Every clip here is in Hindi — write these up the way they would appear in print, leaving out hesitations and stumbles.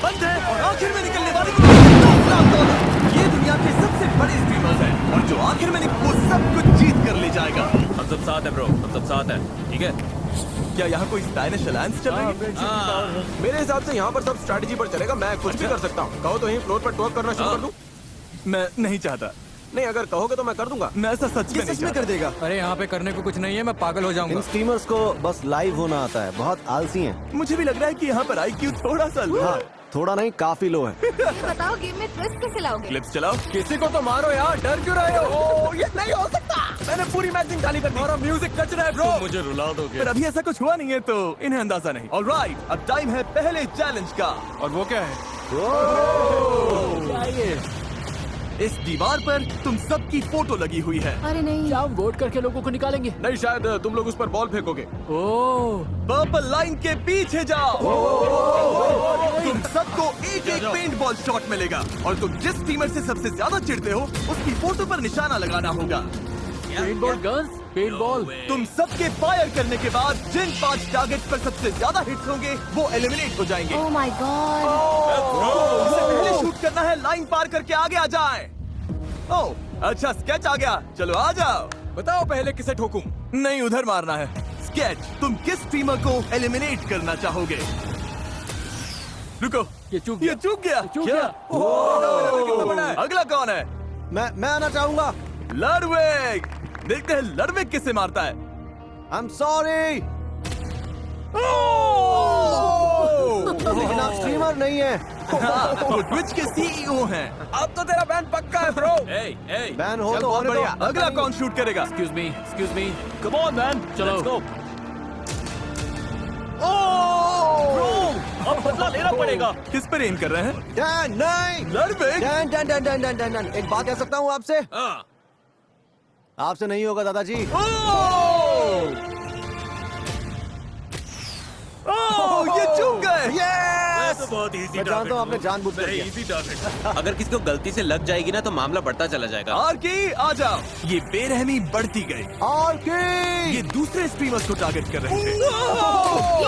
बंद है और आखिर में निकलने वाले $10 ये दुनिया के सबसे बड़े स्ट्रीमर्स हैं और जो आखिर में वो सब कुछ जीत कर ले जाएगा। हम सब साथ हैं ब्रो, हम सब साथ हैं, ठीक है? क्या यहाँ कोई स्पैनिश अलायंस चल रही है? मेरे हिसाब से यहाँ पर सब स्ट्रैटेजी पर चलेगा। मैं कुछ भी कर सकता हूँ। कहो तो यहीं फ्लोर पर टॉक करना शुरू कर दूँ? मैं नहीं चाहता। नहीं, अगर कहोगे तो मैं कर दूंगा। मैं ऐसा सच में नहीं कर देगा। अरे यहाँ पे करने को कुछ नहीं है, मैं पागल हो जाऊंगा। इन स्ट्रीमर्स को बस लाइव होना आता है, बहुत आलसी हैं। मुझे भी लग रहा है कि यहाँ पर IQ थोड़ा सा लो हाँ, है। थोड़ा नहीं, काफी लो है। बताओ गेम में ट्विस्ट कैसे लाओगे? क्लिप्स चलाओ। किसी को तो मारो यार, डर क्यों रहे हो? ये नहीं हो सकता। मैंने पूरी मैचिंग खाली कर दी। हमारा म्यूजिक कच रहा है ब्रो। मुझे रुला दोगे? पर अभी ऐसा कुछ हुआ नहीं है तो इन्हें अंदाजा नहीं। ऑलराइट, अब टाइम है पहले चैलेंज का। और वो क्या है? इस दीवार पर तुम सबकी फोटो लगी हुई है। अरे नहीं, क्या हम वोट करके लोगों को निकालेंगे? नहीं, शायद तुम लोग उस पर बॉल फेंकोगे। ओह, पर्पल लाइन के पीछे जाओ। तुम सबको एक एक पेंट बॉल शॉट मिलेगा और तुम जिस टीमर से सबसे ज्यादा चिढ़ते हो उसकी फोटो पर निशाना लगाना होगा। Paintball guns, paintball. तुम सबके फायर करने के बाद जिन 5 टारगेट पर सबसे ज्यादा हिट्स होंगे वो एलिमिनेट हो जाएंगे। Oh my God. इससे पहले शूट करना है, लाइन पार करके आगे आ जाए। ओह अच्छा, स्केच आ गया, चलो आ जाओ। बताओ पहले किसे ठोकूं? नहीं, उधर मारना है। स्केच, तुम किस स्ट्रीमर को एलिमिनेट करना चाहोगे? रुको, ये चूक ये चूक गया। चूक क्या? गया। कितना बड़ा है? अगला कौन है? मैं आना चाहूंगा। लडविग। देखते हैं लडविग किससे मारता है। आई एम सॉरी, लेकिन आप स्ट्रीमर नहीं है। हाँ, वो ट्विच के CEO हैं। अब तो तेरा बैन पक्का है ब्रो। बैन हो चल, तो बहुत होने बढ़िया। दो। अगला कौन शूट करेगा? Excuse me, come on man, चलो। let's go. अब बदला लेना पड़ेगा। किस पर एम कर रहे हैं? डैन नहीं, Ludwig. Dan Dan Dan Dan Dan Dan Dan. एक बात कह सकता हूँ आपसे? हाँ, आपसे नहीं होगा दादाजी। ये चूक गए। Yes! तो बहुत easy मैं जानता हूँ आपने target जानबूझकर very किया। easy target. अगर किसी को गलती से लग जाएगी ना तो मामला बढ़ता चला जाएगा। आरकी आ जाओ। ये बेरहमी बढ़ती गई। और ये दूसरे स्ट्रीमर्स को टारगेट कर रहे थे। ये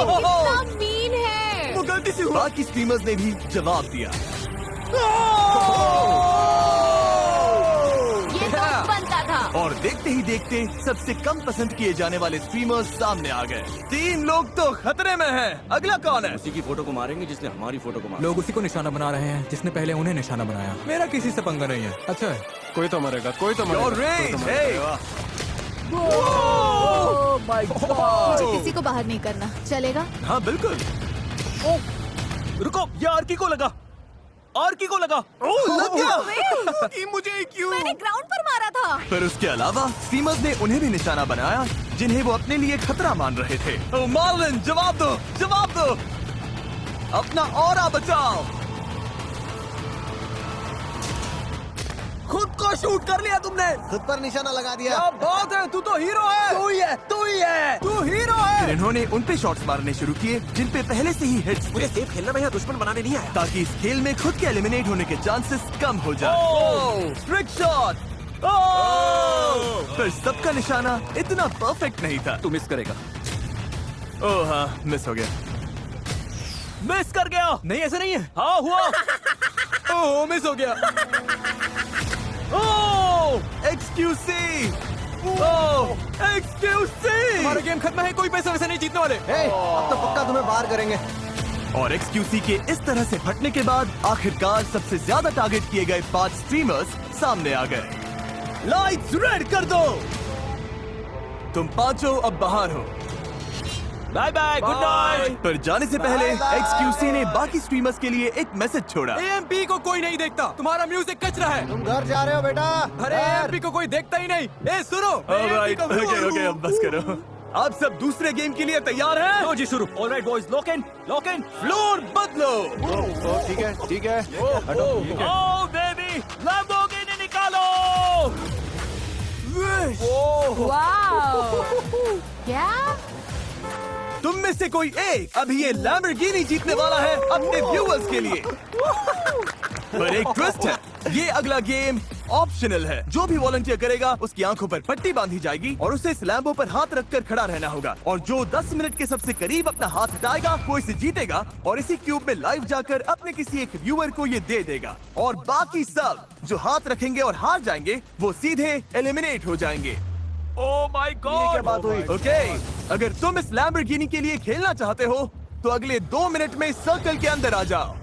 कितना मीन है। वो गलती से हुआ। बाकी स्ट्रीमर्स ने भी जवाब दिया। ये तो बनता था। और देखते ही देखते सबसे कम पसंद किए जाने वाले स्ट्रीमर्स सामने आ गए। 3 लोग तो खतरे में हैं। अगला कौन है? उसी की फोटो को मारेंगे जिसने हमारी फोटो को मारा। लोग उसी को निशाना बना रहे हैं जिसने पहले उन्हें निशाना बनाया। मेरा किसी से पंगा नहीं है। अच्छा है। कोई तो मरेगा, कोई तो Your मरेगा। race, hey! मुझे किसी को बाहर नहीं करना, चलेगा? हाँ बिल्कुल। रुको, ये आरकी को लगा। आरकी को लगा। लग गया। कि मुझे क्यों? मैंने ग्राउंड पर मारा था। पर उसके अलावा स्ट्रीमर्स ने उन्हें भी निशाना बनाया जिन्हें वो अपने लिए खतरा मान रहे थे। ओ मार्लिन, जवाब दो, जवाब दो। अपना ऑरा बचाओ। खुद को शूट कर लिया तुमने। खुद पर निशाना लगा दिया। क्या बात है, तू तो हीरो है। तू ही है, तू ही है, तू हीरो है। फिर इन्होंने उन पे शॉट्स मारने शुरू किए जिन पे पहले से ही हिट्स मुझे थे, सेफ खेलना में, यहाँ दुश्मन बनाने नहीं आया। ताकि इस खेल में खुद के एलिमिनेट होने के चांसेस कम हो जाए। Trick shot. पर सबका निशाना इतना परफेक्ट नहीं था। तू मिस करेगा। ओह हाँ, मिस हो गया। मिस कर गया। नहीं, ऐसा नहीं है। हाँ हुआ। ओह मिस हो गया। ओह एक्सक्यूसी। ओह एक्सक्यूसी। हमारा गेम खत्म है, कोई पैसा वैसे नहीं जीतने वाले। हे, अब तो पक्का तुम्हें बाहर करेंगे। और एक्सक्यूसी के इस तरह से फटने के बाद आखिरकार सबसे ज्यादा टारगेट किए गए 5 स्ट्रीमर्स सामने आ गए। लाइट्स रेड कर दो। तुम पांचों अब बाहर हो। Bye bye, good night. पर जाने से पहले एक्सक्यूसी ने बाकी स्ट्रीमर्स के लिए एक मैसेज छोड़ा। AMP को कोई नहीं देखता, तुम्हारा म्यूजिक कच रहा है। तुम घर जा रहे हो बेटा? अरे घर। AMP को कोई देखता ही नहीं। ए सुनो, ऑलराइट, ओके अब बस करो। आप सब दूसरे गेम के लिए तैयार हैं? लो जी शुरू। Alright boys, lock in. Floor बदलो। ठीक है, ठीक है। हटो। ओ बेबी, लैम्बोर्गिनी निकालो। वाओ। क्या? तुम में से कोई एक अभी ये लैम्बोर्गिनी जीतने वाला है अपने व्यूअर्स के लिए। पर एक ट्विस्ट है, ये अगला गेम ऑप्शनल है। जो भी वॉलंटियर करेगा उसकी आंखों पर पट्टी बांधी जाएगी और उसे इस लैम्बो पर हाथ रखकर खड़ा रहना होगा, और जो 10 मिनट के सबसे करीब अपना हाथ हटाएगा वो इसे जीतेगा और इसी क्यूब में लाइव जाकर अपने किसी एक व्यूअर को ये दे देगा। और बाकी सब जो हाथ रखेंगे और हार जाएंगे वो सीधे एलिमिनेट हो जाएंगे। ओह माय गॉड, क्या बात हुई? ओके, अगर तुम इस लैम्बोर्गिनी के लिए खेलना चाहते हो तो अगले 2 मिनट में सर्कल के अंदर आ जाओ।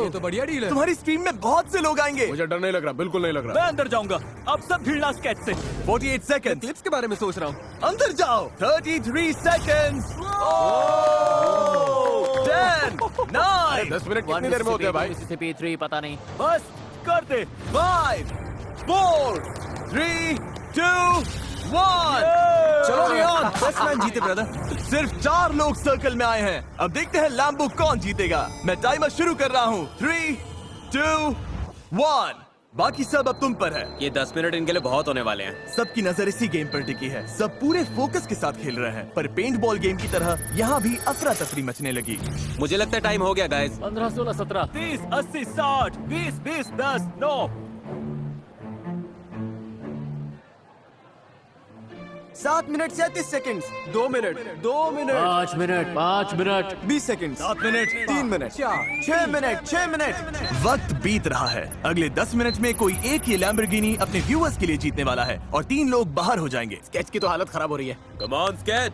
ये तो बढ़िया डील है। तुम्हारी स्ट्रीम में बहुत से लोग आएंगे। मुझे डर नहीं लग रहा, बिल्कुल नहीं लग रहा। मैं अंदर जाऊंगा। अब सब भिड़ना स्केच से। 48 सेकंड। क्लिप्स के बारे में सोच रहा हूँ। अंदर जाओ। 33 सेकंड्स। 10 9 10 मिनट कितनी देर में होते हैं भाई? मिसिसिपी 3 पता नहीं। बस कर दे। 5 4 3 2 1। चलो रियान, बैट्समैन जीते ब्रदर। सिर्फ 4 लोग सर्कल में आए हैं। अब देखते हैं लैम्बो कौन जीतेगा। मैं टाइमर शुरू कर रहा हूँ। 3 2 1। बाकी सब अब तुम पर है। ये 10 मिनट इनके लिए बहुत होने वाले हैं। सबकी नजर इसी गेम पर टिकी है। सब पूरे फोकस के साथ खेल रहे हैं, पर पेंट बॉल गेम की तरह यहाँ भी अफरा तफरी मचने लगी। मुझे लगता है टाइम हो गया guys. 15, 16, 17। 30 80 60 20 20 10 9। 7 minute 37 seconds. 2 minute 2 minute 5 minute 5 minute 20 second. 7 minute 3 minute 6 minute 6 minute. वक्त बीत रहा है। अगले 10 मिनट में कोई एक ही लैम्बोर्गिनी अपने व्यूअर्स के लिए जीतने वाला है और 3 लोग बाहर हो जाएंगे। स्केच की तो हालत खराब हो रही है। Come on sketch.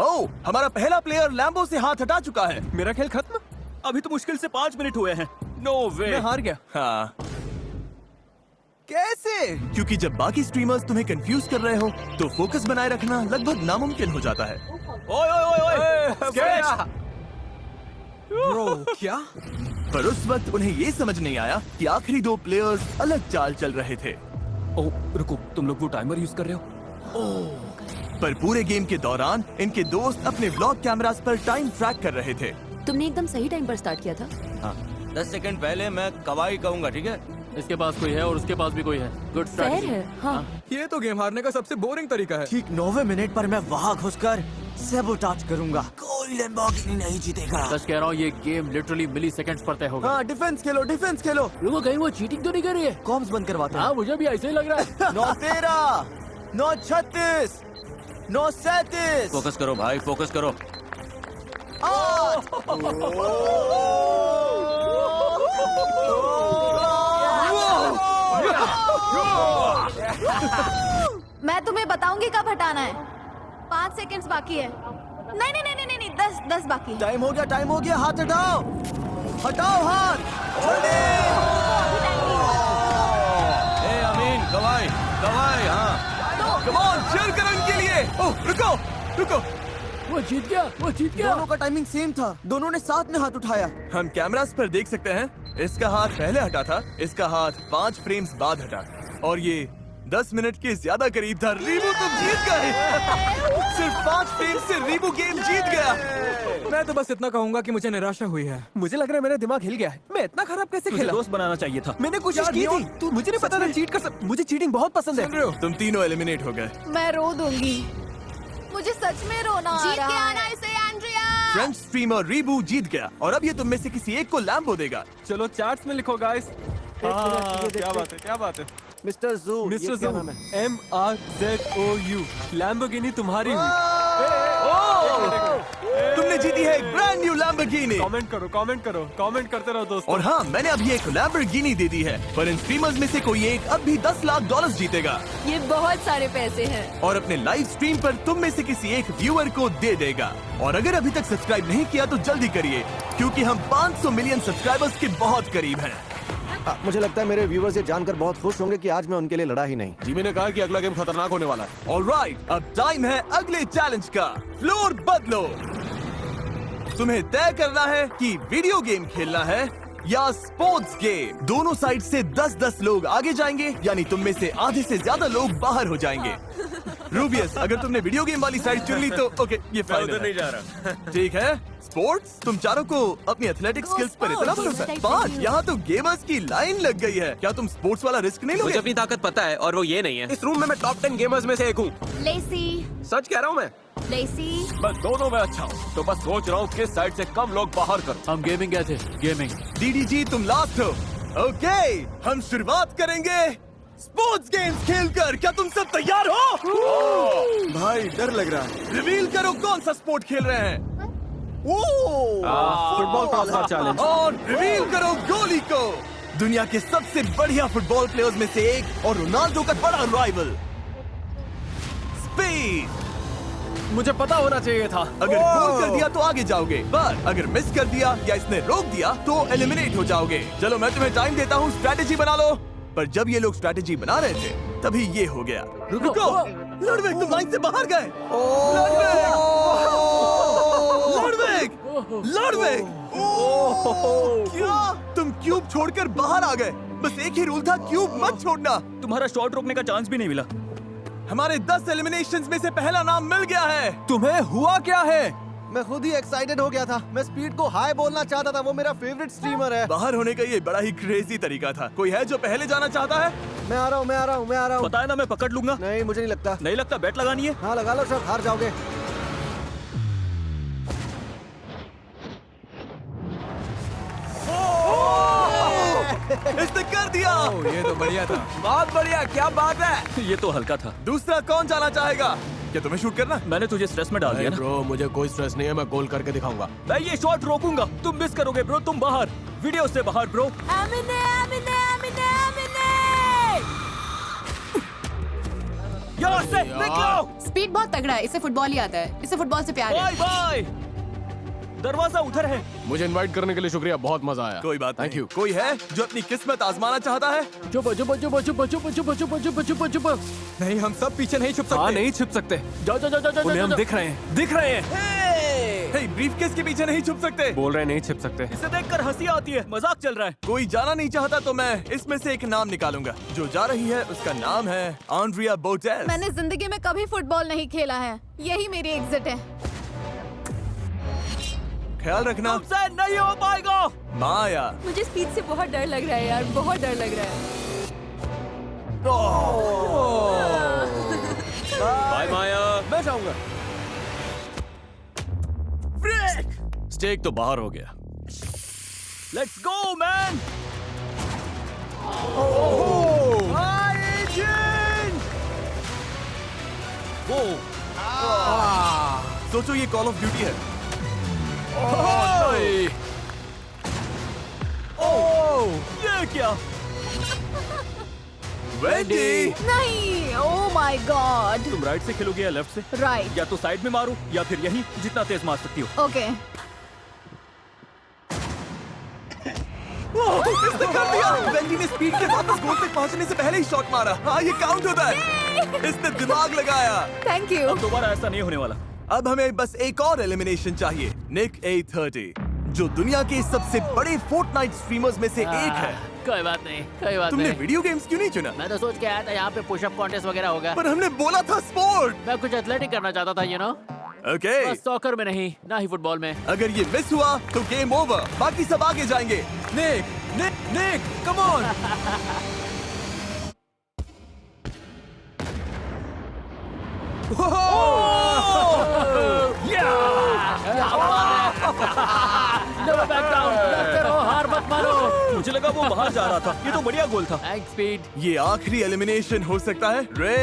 ओह, हमारा पहला प्लेयर लैम्बो से हाथ हटा चुका है। मेरा खेल खत्म। अभी तो मुश्किल से 5 मिनट हुए हैं। नो वे, मैं हार गया। हाँ, कैसे? क्योंकि जब बाकी स्ट्रीमर्स तुम्हें कंफ्यूज कर रहे हो तो फोकस बनाए रखना लगभग नामुमकिन हो जाता है। ओए ओए ओए स्केच। ब्रो क्या? पर उस वक्त उन्हें ये समझ नहीं आया कि आखिरी 2 प्लेयर्स अलग चाल चल रहे थे। ओह रुको, तुम लोग वो टाइमर यूज कर रहे हो? पर पूरे गेम के दौरान इनके दोस्त अपने व्लॉग कैमरास पर टाइम ट्रैक कर रहे थे। तुमने एकदम सही टाइम पर स्टार्ट किया था। 10 सेकंड पहले मैं कवाई कहूंगा, ठीक है? इसके पास कोई है और उसके पास भी कोई है। Good fair strategy. है। हाँ। ये तो गेम हारने का सबसे बोरिंग तरीका है। ठीक 9वें मिनट पर मैं वहाँ घुसकर सैबोटाज करूंगा। कोई लैम्बोर्गिनी नहीं जीतेगा। सच कह रहा हूँ, ये गेम लिटरली मिली सेकंड्स पर तय होगा। हाँ, डिफेंस खेलो, डिफेंस खेलो। रुको, कहीं वो चीटिंग तो नहीं कर रही है? कॉम्स बंद करवाते हाँ, हैं। मुझे भी ऐसे ही लग रहा है। 9 13 9 36 9 37 फोकस करो भाई, फोकस करो। मैं तुम्हें बताऊंगी कब हटाना है। 5 सेकंड्स बाकी है। नहीं नहीं नहीं नहीं नहीं 10 बाकी है। टाइम हो गया, टाइम हो गया। हाथ हटाओ, हटाओ हाथ। जल्दी। ए अमीन, कवाई कवाई, हाँ। कम ऑन, cheer करो इनके लिए। ओह, रुको रुको। वो जीत गया, वो जीत गया। दोनों का टाइमिंग सेम था। दोनों ने साथ में हाथ उठाया। हम कैमरास पर देख सकते हैं, इसका हाथ पहले हटा था, इसका हाथ 5 फ्रेम्स बाद हटा, और ये 10 मिनट के ज्यादा करीब था। रीबू, तुम जीत गए। सिर्फ 5 फ्रेम से रीबू गेम जीत गया। मैं तो बस इतना कहूंगा कि मुझे निराशा हुई है। मुझे लग रहा है मेरा दिमाग हिल गया है। मैं इतना खराब कैसे खेला? दोस्त बनाना चाहिए था। मैंने कोशिश की थी। तू मुझे नहीं पता था चीट कर मुझे चीटिंग बहुत पसंद सुन रहे हो? तुम तीनों एलिमिनेट हो गए। मैं रो दूंगी। मुझे सच में रोना आ रहा है। इसे एंड्रिया। फ्रेंच स्ट्रीमर रीबू जीत गया और अब ये तुम में से किसी एक को लैम्बो देगा। चलो चैट्स में लिखो गाइस। क्या बात है, क्या बात है? मिस्टर जू, मिस्टर ये क्या जू, नाम है? MRZOU, लैम्बोर्गिनी तुम्हारी हुई। तुमने जीती है एक ब्रांड न्यू लैम्बोर्गिनी। कमेंट करो, कमेंट करो, कमेंट करते रहो दोस्तों। और हाँ, मैंने अभी एक लैम्बोर्गिनी दे दी है, पर इन स्ट्रीमर्स में से कोई एक अब भी $10 लाख जीतेगा ये बहुत सारे पैसे हैं। और अपने लाइव स्ट्रीम पर तुम में से किसी एक व्यूअर को दे देगा। और अगर अभी तक सब्सक्राइब नहीं किया तो जल्दी करिए, क्योंकि हम 500 मिलियन सब्सक्राइबर्स के बहुत करीब हैं। मुझे लगता है मेरे व्यूवर्स ये जानकर बहुत खुश होंगे कि आज मैं उनके लिए लड़ा ही नहीं। जिमी ने कहा कि अगला गेम खतरनाक होने वाला है। ऑलराइट, अब टाइम है अगले चैलेंज का। फ्लोर बदलो। तुम्हें तय करना है कि वीडियो गेम खेलना है या स्पोर्ट्स गेम। दोनों साइड से 10-10 लोग आगे जाएंगे, यानी तुम में से आधे से ज्यादा लोग बाहर हो जाएंगे। रूबियस, अगर तुमने वीडियो गेम वाली साइड चुन ली तो ओके, ये फाइनल है। नहीं जा रहा। ठीक है। स्पोर्ट्स, तुम चारों को अपनी एथलेटिक स्किल्स पर इतना भरोसा है? 5, यहाँ तो गेमर्स की लाइन लग गई है। क्या तुम स्पोर्ट्स वाला रिस्क नहीं मुझे लोगे? अपनी ताकत पता है और वो ये नहीं है। इस रूम में मैं टॉप 10 गेमर्स में से एक हूँ। लेसी सच कह रहा हूँ मैं। लेसी मैं दोनों में अच्छा हूँ, तो बस सोच रहा हूँ किस साइड से कम लोग बाहर करो। हम गेमिंग गए थे, गेमिंग। डीडीजी, तुम लास्ट हो। ओके, हम शुरुआत करेंगे स्पोर्ट्स गेम्स खेलकर। क्या तुम सब तैयार हो? भाई डर लग रहा है। रिवील करो कौन सा स्पोर्ट खेल रहे हैं। Football crossbar challenge. और रिवील करो गोली को। दुनिया के सबसे बढ़िया फुटबॉल प्लेयर्स में से एक और रोनाल्डो का बड़ा राइवल। स्पीड। मुझे पता होना चाहिए था। अगर गोल कर दिया तो आगे जाओगे, पर अगर मिस कर दिया या इसने रोक दिया तो एलिमिनेट हो जाओगे। चलो मैं तुम्हें टाइम देता हूँ, स्ट्रैटेजी बना लो। पर जब ये लोग स्ट्रैटेजी बना रहे थे तभी ये हो गया। रुको, लड़वेग तुम लाइन से बाहर गए। लड़वेग, क्या तुम क्यूब छोड़कर बाहर आ गए? बस एक ही रूल था, क्यूब मत छोड़ना। तुम्हारा शॉट रोकने का चांस भी नहीं मिला। हमारे 10 एलिमिनेशंस में से पहला नाम मिल गया है। तुम्हें हुआ क्या है? मैं खुद ही एक्साइटेड हो गया था। मैं स्पीड को हाय बोलना चाहता था, वो मेरा फेवरेट स्ट्रीमर है। बाहर होने का ये बड़ा ही क्रेजी तरीका था। कोई है जो पहले जाना चाहता है? मैं आ रहा हूँ। पता है ना, मैं पकड़ लूंगा। नहीं मुझे नहीं लगता। नहीं लगता? बैट लगानी है। हाँ लगा लो सर, हार जाओगे। इसने कर दिया। ये तो बढ़िया था। बहुत बढ़िया, क्या बात है। ये तो हल्का था। दूसरा कौन जाना चाहेगा? क्या तुम्हें शूट करना? मैंने तुझे स्ट्रेस में डाल दिया ना। ब्रो मुझे कोई स्ट्रेस नहीं है, मैं गोल करके दिखाऊंगा। मैं ये शॉट रोकूंगा। तुम मिस करोगे ब्रो, तुम बाहर, वीडियो से बाहर ब्रो। यहाँ से निकलो। स्पीड बहुत तगड़ा है, इसे फुटबॉल ही आता है, इसे फुटबॉल से प्यार है। Bye bye. दरवाजा उधर है। मुझे इनवाइट करने के लिए शुक्रिया, बहुत मजा आया। कोई बात थैंक नहीं। यू। कोई है जो अपनी किस्मत आजमाना चाहता है? चुप चुप चुप चुप चुप चुप चुप चुप चुप चुप। नहीं, हम सब पीछे नहीं छुप सकते। हाँ नहीं छिप सकते, जाओ जाओ जाओ जाओ उन्हें हम जाओ। दिख रहे हैं। हे, ब्रीफकेस के पीछे नहीं छुप सकते। बोल रहे नहीं छिप सकते। इसे देखकर हंसी आती है, मजाक चल रहा है। कोई जाना नहीं चाहता तो मैं इसमें से एक नाम निकालूंगा। जो जा रही है उसका नाम है आंड्रिया बोटेल्स। मैंने जिंदगी में कभी फुटबॉल नहीं खेला है, यही मेरी एग्जिट है। ख्याल रखना। तुमसे नहीं हो पाएगा। माया। मुझे स्पीड से बहुत डर लग रहा है यार, बहुत डर लग रहा है। बाय माया। मैं जाऊंगा। स्टेक तो बाहर हो गया। Let's go man. वो सोचो ये कॉल ऑफ ड्यूटी है। ये क्या? वेंडी। नहीं, ओह माय गॉड। तुम राइट से खेलोगे या लेफ्ट से? राइट। या तो साइड में मारो या फिर यहीं, जितना तेज मार सकती हो। ओके। इसने कर दिया। वेंडी ने स्पीड के वापस गोल तक पहुंचने से पहले ही शॉट मारा। हाँ ये काउंट होता है। इसने दिमाग लगाया। Thank you. अब दोबारा ऐसा नहीं होने वाला। अब हमें बस एक और एलिमिनेशन चाहिए। निक 830 जो दुनिया के सबसे बड़े फोर्टनाइट स्ट्रीमर्स में से एक है। कोई बात नहीं, कोई बात तुमने नहीं। वीडियो गेम्स क्यों नहीं चुना? मैं तो सोच के आया था यहाँ पे पुशअप कॉन्टेस्ट वगैरह होगा। पर हमने बोला था स्पोर्ट। मैं कुछ एथलेटिक करना चाहता था, यू नो। ओके। बस सॉकर में नहीं, ना ही फुटबॉल में। अगर ये मिस हुआ तो गेम ओवर, बाकी सब आगे जाएंगे। Nick, Nick, come on. Never back down, लड़ते रहो, हार मत मानो। मुझे लगा वो बाहर जा रहा था। ये तो बढ़िया गोल था। Thanks speed. ये आखिरी एलिमिनेशन हो सकता है। रे,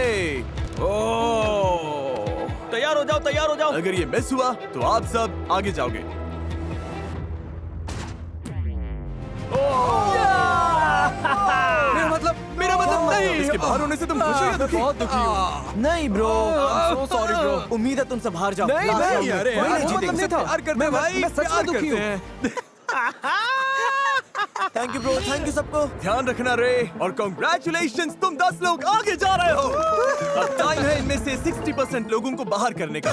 तैयार हो जाओ, तैयार हो जाओ। अगर ये मिस हुआ तो आप सब आगे जाओगे। मेरा मतलब नहीं। इसके बाहर होने से तुम खुश हो या दुखी? बहुत दुखी हूँ। नहीं ब्रो, so sorry bro। उम्मीद है तुम सब हार जाओ। नहीं, Last नहीं, round में अरे कोई यार, नहीं वो मतलब जीतेगा। नहीं था। प्यार करते हैं भाई, मैं सच में दुखी हूँ। Thank you bro, thank you सबको। ध्यान रखना रे, और कांग्रेचुलेशंस, तुम 10 लोग आगे जा रहे हो। अब टाइम है इनमें से 60% लोगों को बाहर करने का।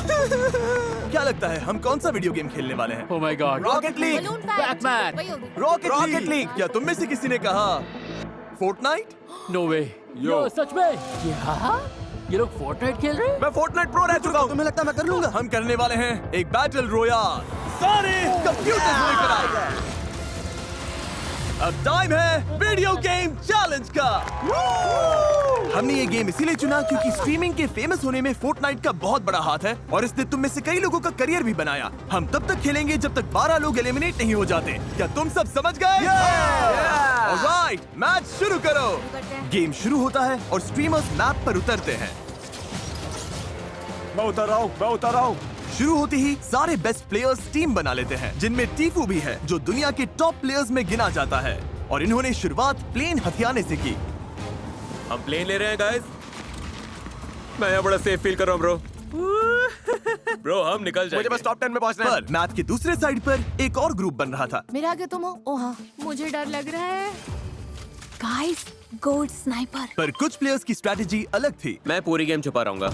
क्या लगता है हम कौन सा वीडियो गेम खेलने वाले हैं? Oh my God। Rocket league. Balloon Batman। Fight. Rocket league. क्या तुम में से किसी ने कहा फोर्टनाइट? No way। यो सच में? ये लोग फोर्टनाइट खेल रहे हैं? मैं फोर्टनाइट प्रो रह चुका हूँ। तुम्हें लगता है मैं कर लूंगा? हम करने वाले हैं एक बैटल रोयाल। सारे कंप्यूटर लेकर आए। अब टाइम है वीडियो गेम चैलेंज का। हमने ये गेम इसीलिए चुना क्योंकि स्ट्रीमिंग के फेमस होने में फोर्टनाइट का बहुत बड़ा हाथ है और इसने तुम में से कई लोगों का करियर भी बनाया। हम तब तक खेलेंगे जब तक 12 लोग एलिमिनेट नहीं हो जाते। क्या तुम सब समझ गए? ऑलराइट, मैच शुरू करो। गेम शुरू होता है और स्ट्रीमर्स मैप पर उतरते हैं। मैं उतर रहा हूँ। शुरू होते ही सारे बेस्ट प्लेयर्स टीम बना लेते हैं, जिनमें टीफू भी है जो दुनिया के टॉप प्लेयर्स में गिना जाता है। और इन्होंने शुरुआत प्लेन हथियाने से की। हम प्लेन ले रहे हैं गाइस। मैं यहाँ बड़ा सेफ फील कर रहा हूँ ब्रो। ब्रो हम निकल जाएंगे। मुझे बस टॉप 10 में पहुंचना है। पर मैप के दूसरे साइड पर एक और ग्रुप बन रहा था। मेरे आगे तुम हो। ओ हाँ, मुझे डर लग रहा है। Guys, gold sniper. पर कुछ प्लेयर्स की स्ट्रैटेजी अलग थी। मैं पूरी गेम छुपा रहूंगा।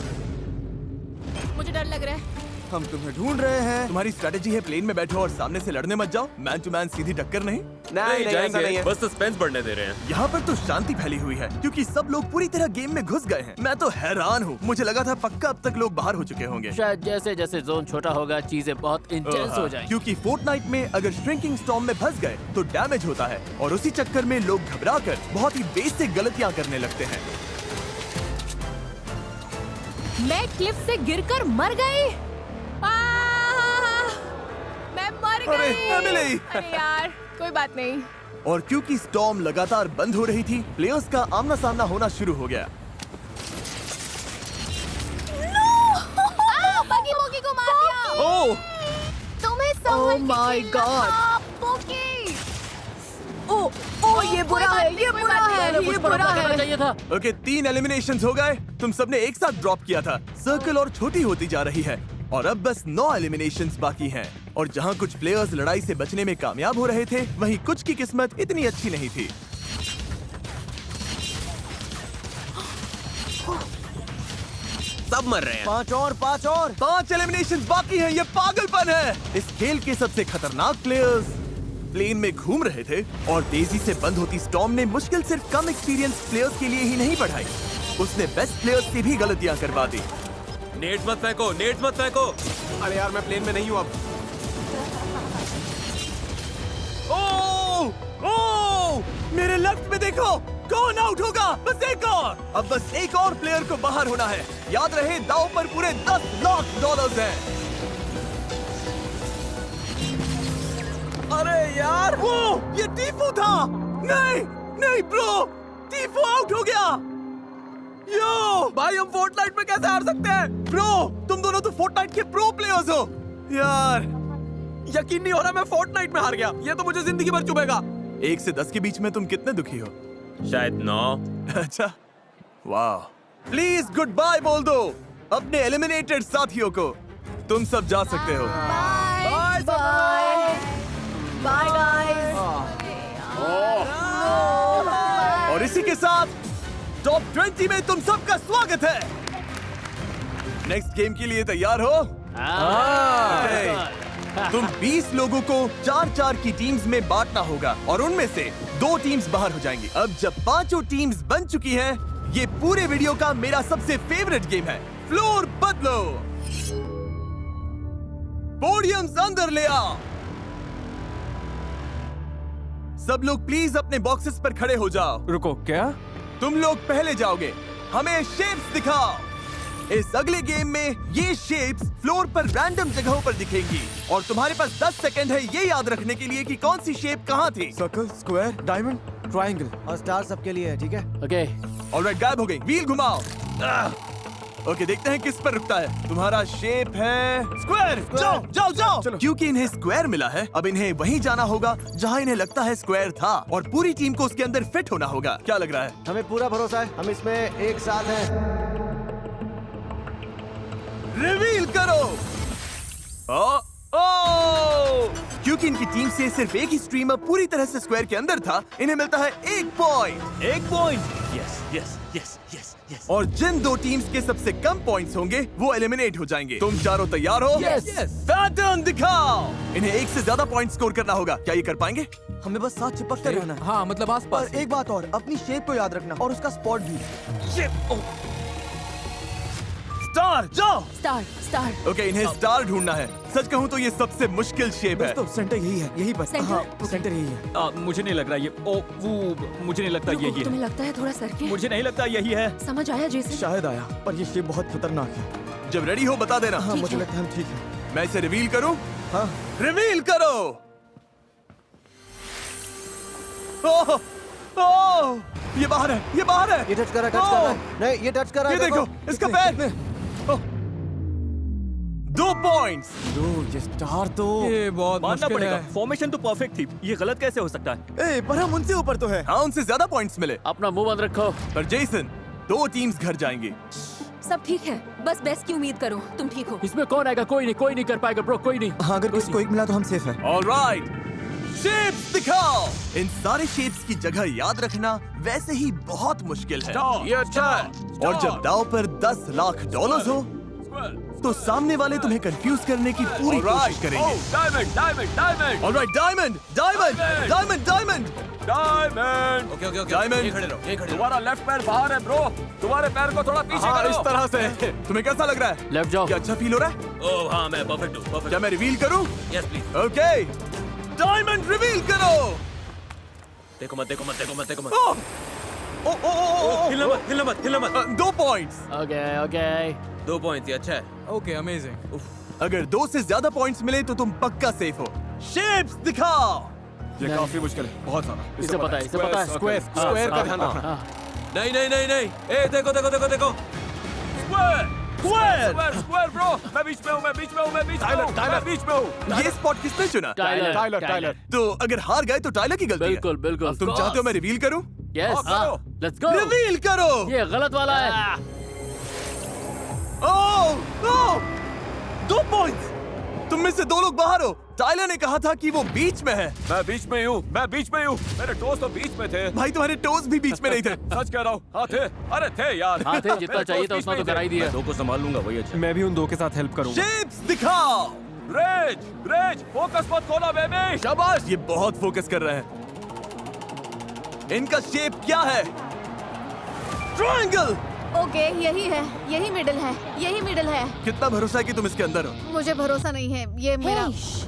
मुझे डर लग रहा है। हम तुम्हें ढूंढ रहे हैं। तुम्हारी स्ट्रैटेजी है प्लेन में बैठो और सामने से लड़ने मत जाओ। मैन टू मैन सीधी टक्कर नहीं। नहीं, ऐसा नहीं जाएंगे, है। बस सस्पेंस बढ़ने दे रहे हैं। यहाँ पर तो शांति फैली हुई है क्योंकि सब लोग पूरी तरह गेम में घुस गए हैं। मैं तो हैरान हूँ। मुझे लगा था पक्का अब तक लोग बाहर हो चुके होंगे। शायद जैसे जैसे जोन छोटा होगा चीजें बहुत इंटेंस हो जाएंगी। क्योंकि फोर्टनाइट में अगर श्रिंकिंग स्टॉर्म में फंस गए तो डैमेज होता है और उसी चक्कर में लोग घबराकर बहुत ही बेसिक गलतियाँ करने लगते हैं। मैं क्लिफ से गिरकर मर गई। मैं मर अरे, गई। एमिली! अरे यार, कोई बात नहीं। और क्योंकि स्टॉर्म लगातार बंद हो रही थी, प्लेयर्स का आमना सामना होना शुरू हो गया। बगी बोगी को मार दिया। ओह! तुम्हें Oh my God! बोगी। ओ ये बुरा है, ये बुरा है, ये बुरा है। चाहिए था। ओके, 3 एलिमिनेशंस हो गए। तुम सबने एक साथ ड्रॉप किया था। सर्कल और छोटी होती जा रही है और अब बस 9 एलिमिनेशंस बाकी हैं। और जहां कुछ प्लेयर्स लड़ाई से बचने में कामयाब हो रहे थे, वहीं कुछ की किस्मत इतनी अच्छी नहीं थी। सब मर रहे हैं। 5 और 5 एलिमिनेशंस बाकी हैं। ये पागलपन है। इस खेल के सबसे खतरनाक प्लेयर्स प्लेन में घूम रहे थे और तेजी से बंद होती स्टॉर्म ने मुश्किल सिर्फ कम एक्सपीरियंस प्लेयर्स के लिए ही नहीं बढ़ाई, उसने बेस्ट प्लेयर्स से भी गलतियां करवा दी। नेट्स मत फेंको, नेट्स मत फेंको। अरे यार, मैं प्लेन में नहीं हूँ अब। ओह! मेरे लेफ्ट में देखो, कौन आउट होगा? बस एक और। अब बस एक और प्लेयर को बाहर होना है। याद रहे, दांव पर पूरे $10 लाख हैं। अरे यार, वो ये टीफू था। नहीं नहीं ब्रो, टीफू आउट हो गया। यो भाई, हम फोर्टनाइट में कैसे हार सकते हैं? ब्रो, तुम दोनों तो फोर्टनाइट के प्रो प्लेयर्स हो। यार, यकीन नहीं हो रहा, मैं फोर्टनाइट में हार गया। ये तो मुझे जिंदगी भर चुभेगा। 1 से 10 के बीच में तुम कितने दुखी हो? शायद 9। अच्छा, वाह। प्लीज गुड बाय बोल दो अपने एलिमिनेटेड साथियों को। तुम सब जा सकते हो। Bye bye bye guys. और इसी के साथ टॉप 20 में तुम सबका स्वागत है। नेक्स्ट गेम के लिए तैयार हो? Okay. तुम 20 लोगों को 4-4 की टीम्स में बांटना होगा और उनमें से 2 टीम्स बाहर हो जाएंगी। अब जब 5 टीम्स बन चुकी हैं, ये पूरे वीडियो का मेरा सबसे फेवरेट गेम है, फ्लोर बदलो। पोडियम्स अंदर ले आओ। सब लोग प्लीज अपने बॉक्सेस पर खड़े हो जाओ। रुको, क्या? तुम लोग पहले जाओगे। हमें शेप्स दिखाओ। इस अगले गेम में ये शेप्स फ्लोर पर रैंडम जगहों पर दिखेंगी और तुम्हारे पास 10 सेकंड है ये याद रखने के लिए कि कौन सी शेप कहाँ थी। सर्कल, स्क्वायर, डायमंड, ट्रायंगल और स्टार सबके लिए है, ठीक है? ओके। ऑलराइट, गायब हो गई। व्हील घुमाओ। ओके, देखते हैं किस पर रुकता है। तुम्हारा शेप है स्क्वायर। जाओ जाओ जाओ। क्योंकि इन्हें स्क्वायर मिला है, अब इन्हें वहीं जाना होगा जहां इन्हें लगता है स्क्वायर था और पूरी टीम को उसके अंदर फिट होना होगा। क्या लग रहा है? हमें पूरा भरोसा है, हम इसमें एक साथ हैं। रिवील करो। ओ क्योंकि इनकी टीम से सिर्फ एक ही स्ट्रीमर पूरी तरह से स्क्वायर के अंदर था, इन्हें मिलता है 1 point. 1 point. Yes yes yes yes yes. और जिन 2 टीम्स के सबसे कम पॉइंट्स होंगे वो एलिमिनेट हो जाएंगे। तुम चारों तैयार हो? Yes. पैटर्न दिखाओ। इन्हें 1 से ज्यादा पॉइंट स्कोर करना होगा। क्या ये कर पाएंगे? हमें बस साथ चिपक कर रहना है। हाँ, मतलब आसपास। पर एक बात और, अपनी शेप को याद रखना और उसका स्पॉट भी। स्टार जाओ। स्टार स्टार ओके, इन्हें स्टार ढूंढना है। सच कहूं तो ये सबसे मुश्किल शेप है। दोस्तों सेंटर यही है, यही बस। सेंटर? हाँ, सेंटर यही है। मुझे नहीं लग रहा ये मुझे नहीं लगता यही तुम्हें है। लगता है थोड़ा सर के? मुझे नहीं लगता यही है। समझ आया जैसे? शायद आया, पर ये शेप बहुत खतरनाक है। जब रेडी हो बता देना। हाँ, ठीक मुझे है। लगता है हम ठीक है। मैं इसे रिवील करूं? हाँ, रिवील करो। ओह, ओह, ये बाहर है, ये बाहर है। ये टच कर रहा ओह, है। नहीं, ये टच कर रहा ये है। देखो, इसका पैर। ओह, 2 पॉइंट्स। ये स्टार तो ये बहुत मानना मुश्किल पड़ेगा, है। फॉर्मेशन तो परफेक्ट थी। ये गलत कैसे हो सकता है? पर हम उनसे ऊपर तो है। हाँ, उनसे ज्यादा पॉइंट्स मिले। अपना मुंह बंद रखो। पर जेसन, 2 टीम्स घर जाएंगी। सब ठीक है, बस बेस्ट की उम्मीद करो। तुम ठीक हो? इसमें कौन आएगा? कोई नहीं कर पाएगा ब्रो, कोई नहीं। हाँ, अगर किसी को एक मिला तो हम सेफ है। ऑलराइट, शेप्स दिखाओ। इन सारे शेप्स की जगह याद रखना वैसे ही बहुत मुश्किल है। ये अच्छा है। और जब दाव पर $10 लाख हो तो सामने वाले तुम्हें कंफ्यूज करने की पूरी कोशिश करेंगे। Diamond diamond diamond alright, diamond diamond diamond diamond diamond. Okay okay okay, Diamond। यहीं खड़े रहो, यहीं खड़े रहो। तुम्हारा लेफ्ट पैर बाहर है ब्रो, तुम्हारे पैर को थोड़ा पीछे हाँ, करो। इस तरह से। तुम्हें कैसा लग रहा है? लेफ्ट जाओ। क्या अच्छा फील हो रहा है? ओह हाँ, मैं परफेक्ट हूँ, परफेक्ट। क्या मैं रिवील करूं? Yes please. Okay, diamond reveal करो। देखो मत, देखो मत, देखो मत, देखो मत। ओह, ओ ओ ओ हिलना मत, हिलना मत, हिलना मत। 2 पॉइंट्स। Okay okay. 2 पॉइंट्स, ये अच्छा है। Okay, amazing. अगर 2 से ज्यादा पॉइंट्स मिले तो तुम पक्का सेफ हो। शेप्स दिखाओ। ये काफी मुश्किल है, बहुत सारा। इसे पता है, इसे पता है। स्क्वायर स्क्वायर का ध्यान रखना। नहीं नहीं नहीं नहीं, ए देखो देखो देखो देखो। Square square. Square square bro, मैं बीच में हूँ, मैं बीच में हूँ, मैं बीच में हूँ, मैं बीच में हूँ। ये स्पॉट किसने चुना? टाइलर। तो अगर हार गए तो टाइलर की गलती है। बिल्कुल बिल्कुल। तुम चाहते हो मैं रिवील करूं? यस, करो। Let's go. रिवील करो। ये गलत वाला है। ओह ओह, 2 पॉइंट्स। तुम में से 2 लोग बाहर हो। टाइलर ने कहा था कि वो बीच में है। मैं बीच में हूँ, मैं बीच में हूँ। मेरे टोस तो बीच में थे। भाई तुम्हारे टोज भी बीच में नहीं थे। सच कह रहा हूँ, हाँ थे। अरे थे यार। हाँ थे, जितना मेरे चाहिए टोस था बीच उतना में तो ही करा ही दिया। दो को संभाल लूंगा, वही अच्छा। मैं भी उन 2 के साथ हेल्प करूंगा। शेप्स दिखाओ। रेज रेज, फोकस मत खोना बेबी। शाबाश, ये बहुत फोकस कर रहे हैं। इनका शेप क्या है? ट्रायंगल। ओके, यही है, यही मिडिल है, यही मिडिल है। कितना भरोसा है कि तुम इसके अंदर हो? मुझे भरोसा नहीं है, ये मेरा।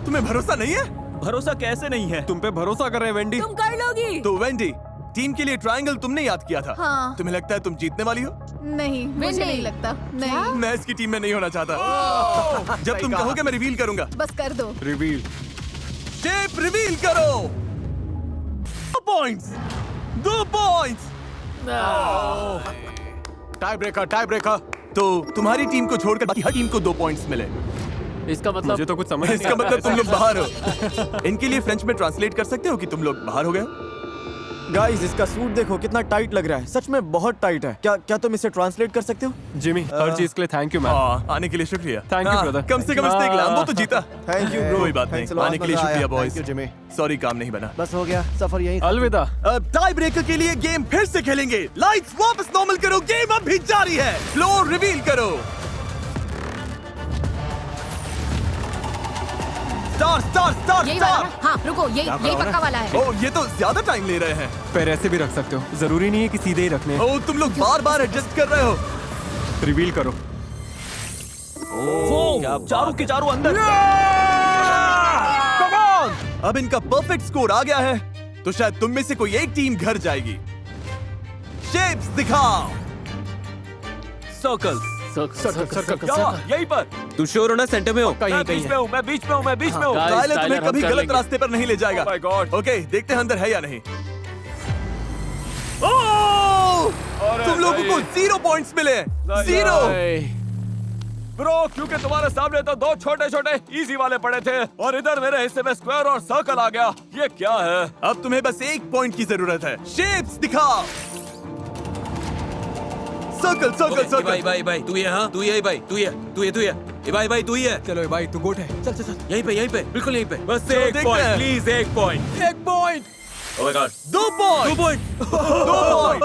तुम्हें भरोसा नहीं है? भरोसा कैसे नहीं है? तुम पे भरोसा कर रहे हैं वेंडी। तुम कर लोगी। तो वेंडी, टीम के लिए ट्रायंगल तुमने याद किया था। हाँ। तुम्हें लगता है तुम जीतने वाली हो? नहीं, मुझे नहीं लगता। नहीं, मैं इसकी टीम में नहीं होना चाहता। जब तुम कहोगे मैं रिवील करूंगा। बस कर दो। रिवील। शेप रिवील करो। 2 पॉइंट्स। 2 पॉइंट्स। Tie breaker. तो तुम्हारी टीम को छोड़कर बाकी हर टीम को 2 पॉइंट्स मिले। इसका मतलब मुझे तो कुछ समझ नहीं इसका मतलब तुम लोग बाहर हो। इनके लिए फ्रेंच में ट्रांसलेट कर सकते हो कि तुम लोग बाहर हो गए हो? गाइस, इसका सूट देखो कितना टाइट लग रहा है। सच में बहुत टाइट है। क्या तुम इसे ट्रांसलेट कर सकते हो? जिमी, हर चीज के लिए थैंक यू मैन। आने के लिए शुक्रिया। Thank you, हाँ, brother. कम से कम इसने एक लैम्बो तो जीता। Thank you bro. कोई बात नहीं, आने के लिए शुक्रिया boys. Thank you Jimmy. Sorry काम नहीं बना। बस हो गया, सफर यहीं। अलविदा। अब टाई ब्रेकर के लिए गेम फिर से खेलेंगे। लाइट्स वापस नॉर्मल करो, गेम अब भी जारी है। फ्लोर रिवील करो। स्टार। यही वाला ना? हाँ, रुको, यही पक्का वाला है। ओ, ये तो ज्यादा टाइम ले रहे हैं। पैर ऐसे भी रख सकते हो, जरूरी नहीं है कि सीधे ही रखने। ओ, तुम लोग बार एडजस्ट कर रहे हो। रिवील करो। चारों के चारों अंदर। अब इनका परफेक्ट स्कोर आ गया है, तो शायद तुम में से कोई एक टीम घर जाएगी। शेप्स दिखाओ। Circle circle. यहीं पर। तू श्योर हो ना सेंटर में हो? मैं बीच में हूँ, मैं बीच में हूँ, मैं बीच में हूँ। Guys, टाइलर तुम्हें टाइलर, हम कभी कर गलत लेंगे। रास्ते पर नहीं ले जाएगा। Oh my God. ओके, देखते हैं अंदर है या नहीं। ओह! अरे तुम लोगों नहीं। को 0 पॉइंट्स मिले। नहीं। 0। ब्रो, क्योंकि तुम्हारे सामने तो 2 छोटे इजी वाले पड़े थे और इधर मेरे हिस्से में स्क्वायर और सर्कल आ गया। ये क्या है? अब तुम्हें बस 1 पॉइंट की जरूरत है। शेप्स दिखाओ। सर्कल। भाई तू ये, हाँ तू ये भाई, तू ये भाई तू ये। चलो भाई, तू गोट है। यहीं पे बिल्कुल यहीं पे। बस चलो, एक देखते पॉइंट हैं। Please, 1 point. 1 point. Oh my God, 2 point. 2 point.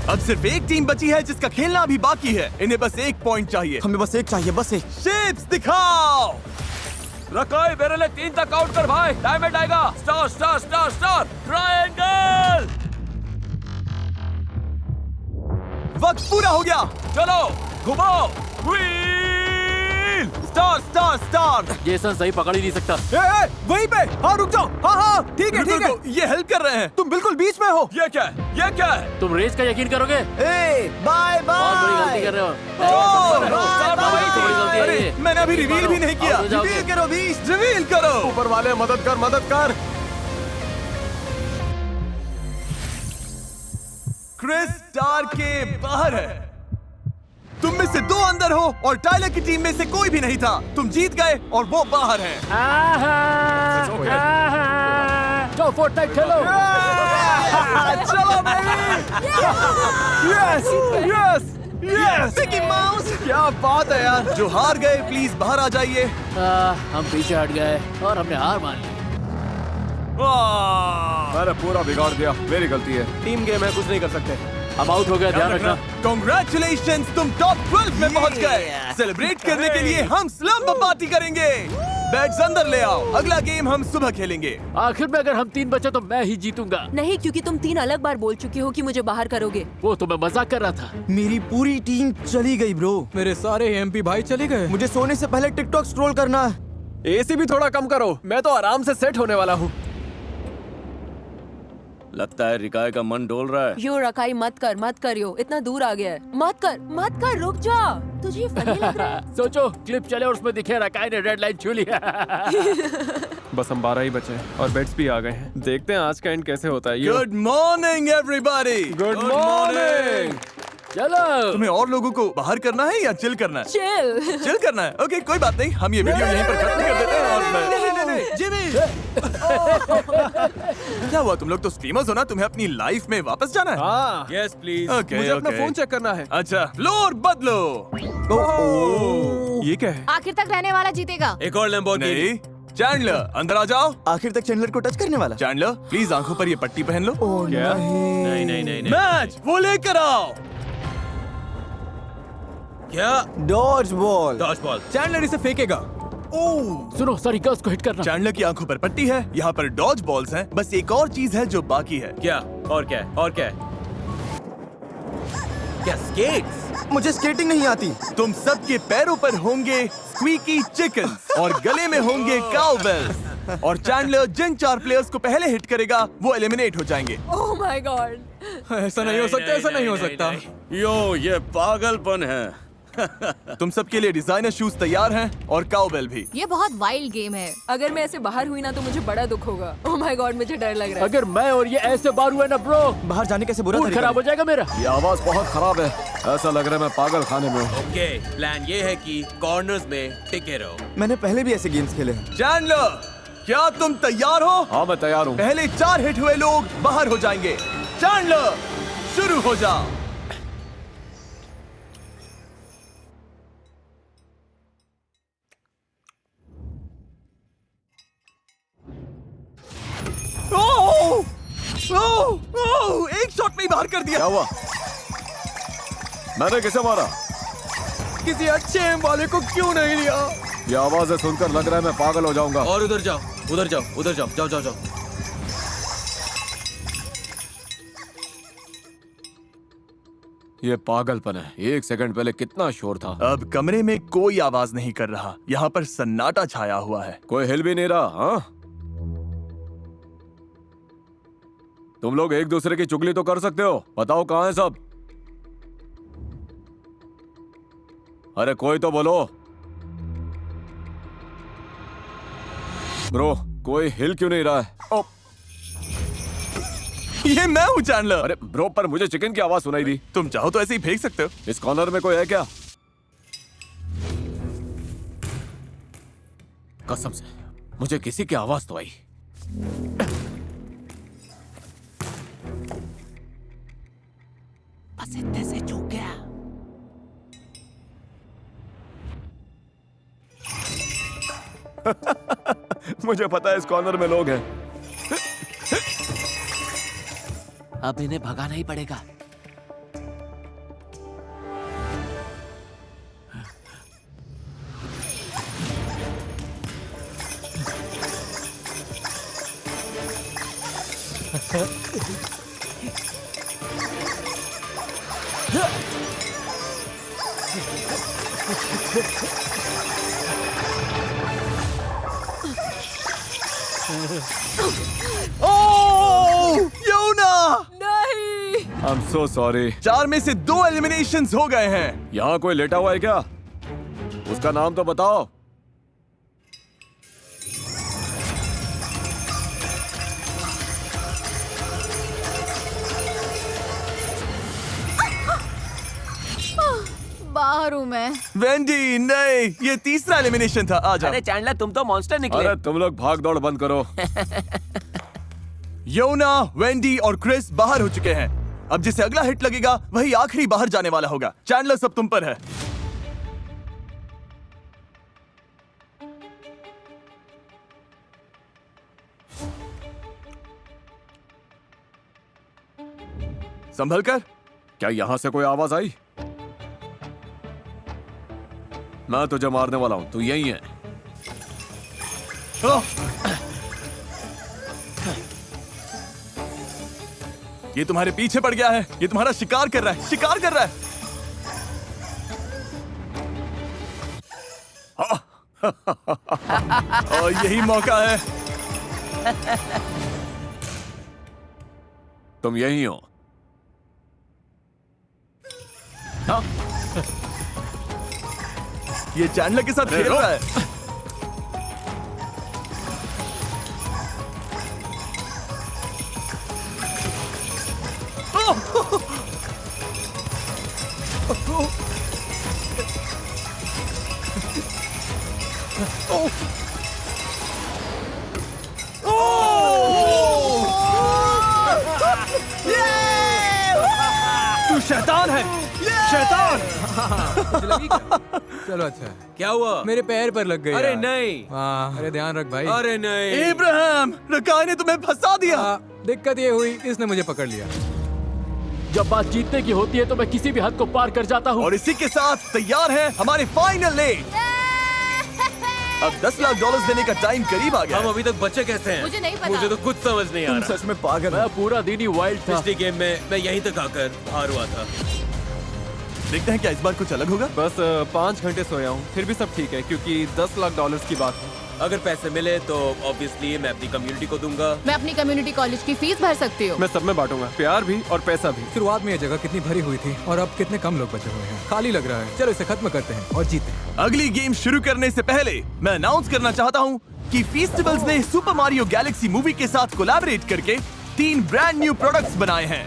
अब सिर्फ एक टीम बची है जिसका खेलना अभी बाकी है। इन्हें बस 1 पॉइंट चाहिए। हमें बस एक चाहिए, बस एक। शेप्स दिखाओ। रकाई मेरे लिए 3 तक काउंट कर भाई। डायमंड आएगा। Star triangle. वक्त पूरा हो गया। चलो घुमाओ। Star star star. जेसन सही पकड़ ही नहीं सकता। वहीं पे। हाँ रुक जाओ। हाँ हाँ ठीक है ठीक है। ये हेल्प कर रहे हैं। तुम बिल्कुल बीच में हो। ये क्या है? ये क्या है? तुम रेस का यकीन करोगे? बाय बहुत बड़ी गलती बाय। कर रहे हो। बहुत बड़ी गलती है अरे ये। मैंने अभी रिवील भी नहीं किया। आओ तो जाओगे। रिवील करो बीस्ट, रिवील करो। ऊपर वाले मदद कर मदद कर। क्रिस स्टार के बाहर है। तुम में से 2 अंदर हो और टाइलर की टीम में से कोई भी नहीं था। तुम जीत गए और वो बाहर है। जाओ फोर्टनाइट खेलो। चलो yes yes yes. Mickey mouse. क्या बात है यार। जो हार गए प्लीज बाहर आ जाइए। हम पीछे हट गए और हमने हार मान ली। मैंने पूरा बिगाड़ दिया, मेरी गलती है। टीम गेम है, कुछ नहीं कर सकते। हम आउट हो गए, ध्यान रखना। Congratulations, तुम टॉप 12 में पहुंच गए। सेलिब्रेट करने के लिए हम स्लम्प पार्टी करेंगे। बैट्स अंदर ले आओ, अगला गेम हम सुबह खेलेंगे। आखिर में अगर हम 3 बचे तो मैं ही जीतूंगा। नहीं, क्योंकि तुम 3 अलग बार बोल चुके हो कि मुझे बाहर करोगे। वो तो मैं मजाक कर रहा था। मेरी पूरी टीम चली गई ब्रो। मेरे सारे एमपी भाई चले गए। मुझे सोने से पहले टिकटॉक स्क्रॉल करना है। एसी भी थोड़ा कम करो, मैं तो आराम से सेट होने वाला हूँ। लगता है रिकाय का मन डोल रहा है। यो रकाई मत करियो, इतना दूर आ गया है। मत कर, रुक जा। तुझे फनी लग रहा है। सोचो क्लिप चले और उसमें दिखे रकाई ने रेड लाइन छू लिया। बस हम 12 ही बचे हैं और बेट्स भी आ गए हैं। देखते हैं आज का एंड कैसे होता है। Good morning everybody. Good morning. चलो तुम्हें और लोगों को बाहर करना है या चिल करना है? चिल। चिल करना है। ओके कोई बात नहीं, हम ये वीडियो यहीं पर खत्म कर देते हैं और जिमी। क्या हुआ, तुम लोग तो स्ट्रीमर्स हो ना, तुम्हें अपनी लाइफ में वापस जाना है? हाँ यस प्लीज। ओके मुझे अपना ओके। फोन चेक करना है। अच्छा फ्लोर बदलो। ये क्या है? आखिर तक रहने वाला जीतेगा। एक और लैम्बोर्गिनी। नहीं चैंडलर अंदर आ जाओ। आखिर तक चैंडलर को टच करने वाला। चैंडलर प्लीज आंखों पर ये पट्टी पहन लो। क्या? नहीं नहीं नहीं नहीं। मैच वो लेकर आओ। क्या? Dodge ball. Dodge ball. Chandler इसे फेंकेगा। सुनो सारी गर्ल्स को हिट करना। चैंडलर की आंखों पर पट्टी है, यहाँ पर डॉज बॉल्स हैं। बस एक और चीज है जो बाकी है। क्या? और क्या है? और क्या है? क्या स्केट्स? मुझे स्केटिंग नहीं आती। तुम सबके पैरों पर होंगे स्क्वीकी चिकन्स और गले में होंगे काउबेल्स। और चैंडलर जिन 4 प्लेयर्स को पहले हिट करेगा वो एलिमिनेट हो जाएंगे। Oh my God. ऐसा नहीं हो सकता, ऐसा नहीं हो सकता। यो ये पागलपन है। तुम सबके लिए डिजाइनर शूज तैयार हैं और काउबेल भी। ये बहुत वाइल्ड गेम है। अगर मैं ऐसे बाहर हुई ना तो मुझे बड़ा दुख होगा। ओह माय गॉड, मुझे डर लग रहा है। अगर मैं और ये ऐसे बार हुए ना ब्रो, बाहर जाने कैसे बुरा मूड तरीका खराब हो जाएगा मेरा। ये आवाज बहुत खराब है, ऐसा लग रहा है मैं पागल खाने में हूँ। ओके प्लान ये है कि कॉर्नर्स में टिके रहो। है। मैंने पहले भी ऐसे गेम्स खेले हैं। चैंडलर क्या तुम तैयार हो? हाँ मैं तैयार हूँ। पहले 4 हिट हुए लोग बाहर हो जाएंगे। चैंडलर शुरू हो जा। एक शॉट में ही बाहर कर दिया। क्या हुआ? मैंने किसे मारा? किसी अच्छे एम वाले को क्यों नहीं लिया? ये आवाजें सुनकर लग रहा है मैं पागल हो जाऊंगा। और उधर जाओ, उधर जाओ, उधर जाओ, जाओ जाओ जाओ। ये पागलपन है। 1 सेकंड पहले कितना शोर था। अब कमरे में कोई आवाज नहीं कर रहा। यहाँ पर सन्नाटा छाया हुआ है। कोई हिल भी नहीं रहा। हाँ तुम लोग एक दूसरे की चुगली तो कर सकते हो। बताओ कहाँ है सब? अरे कोई तो बोलो। ब्रो कोई हिल क्यों नहीं रहा है? ओ, ये मैं हूँ चैंडलर। अरे ब्रो पर मुझे चिकन की आवाज सुनाई दी। तुम चाहो तो ऐसे ही फेंक सकते हो। इस कॉर्नर में कोई है क्या? कसम से मुझे किसी की आवाज तो आई। बस इतने से चूक गया। मुझे पता है इस कॉर्नर में लोग हैं। अब इन्हें भगाना ही पड़ेगा। ओह योना, नहीं। I am so sorry. 4 में से 2 एलिमिनेशंस हो गए हैं। यहाँ कोई लेटा हुआ है क्या? उसका नाम तो बताओ। बाहर हूँ मैं। वेंडी नहीं, ये तीसरा एलिमिनेशन था। आ जाओ। अरे चैंडलर, तुम तो मॉन्स्टर निकले। अरे तुम लोग भाग दौड़ बंद करो। योना, वेंडी और क्रिस बाहर हो चुके हैं। अब जिसे अगला हिट लगेगा वही आखिरी बाहर जाने वाला होगा। चैंडलर, सब तुम पर है। संभल कर। क्या यहाँ से कोई आवाज आई? मैं तुझे मारने वाला हूँ, तू यही है। ओह! ये तुम्हारे पीछे पड़ गया है। ये तुम्हारा शिकार कर रहा है, शिकार कर रहा है। और यही मौका है। तुम यही हो। ये चैंडलर के साथ खेल रहा है। तू शैतान है, शैतान। चलो अच्छा है। क्या हुआ? मेरे पैर पर लग गई। अरे यार। नहीं। हाँ, अरे ध्यान रख भाई। अरे नहीं। इब्राहिम, रकाय ने तुम्हें फंसा दिया। दिक्कत ये हुई, इसने मुझे पकड़ लिया। जब बात जीतने की होती है तो मैं किसी भी हद को पार कर जाता हूँ। और इसी के साथ तैयार है हमारे फाइनल लेग। अब $10 लाख देने का टाइम करीब आ गया। हम अभी तक बचे कैसे हैं? मुझे नहीं पता। मुझे तो कुछ समझ नहीं आ रहा। सच में पागल। मैं पूरा दिन ही वाइल्ड था। पिछली गेम में मैं यहीं तक आकर हार हुआ था। देखते हैं क्या इस बार कुछ अलग होगा। बस 5 घंटे सोया हूँ, फिर भी सब ठीक है क्योंकि $10 लाख की बात है। अगर पैसे मिले तो ऑब्वियसली मैं अपनी कम्युनिटी को दूंगा। मैं अपनी कम्युनिटी कॉलेज की फीस भर सकती हूँ। मैं सब में बांटूंगा, प्यार भी और पैसा भी। शुरुआत में ये जगह कितनी भरी हुई थी और अब कितने कम लोग बचे हुए हैं। खाली लग रहा है। चलो इसे खत्म करते हैं और जीते हैं। अगली गेम शुरू करने से पहले मैं अनाउंस करना चाहता हूँ कि फीस्टिवल्स ने सुपर मारियो गैलेक्सी मूवी के साथ कोलैबोरेट करके 3 ब्रांड न्यू प्रोडक्ट्स बनाए हैं।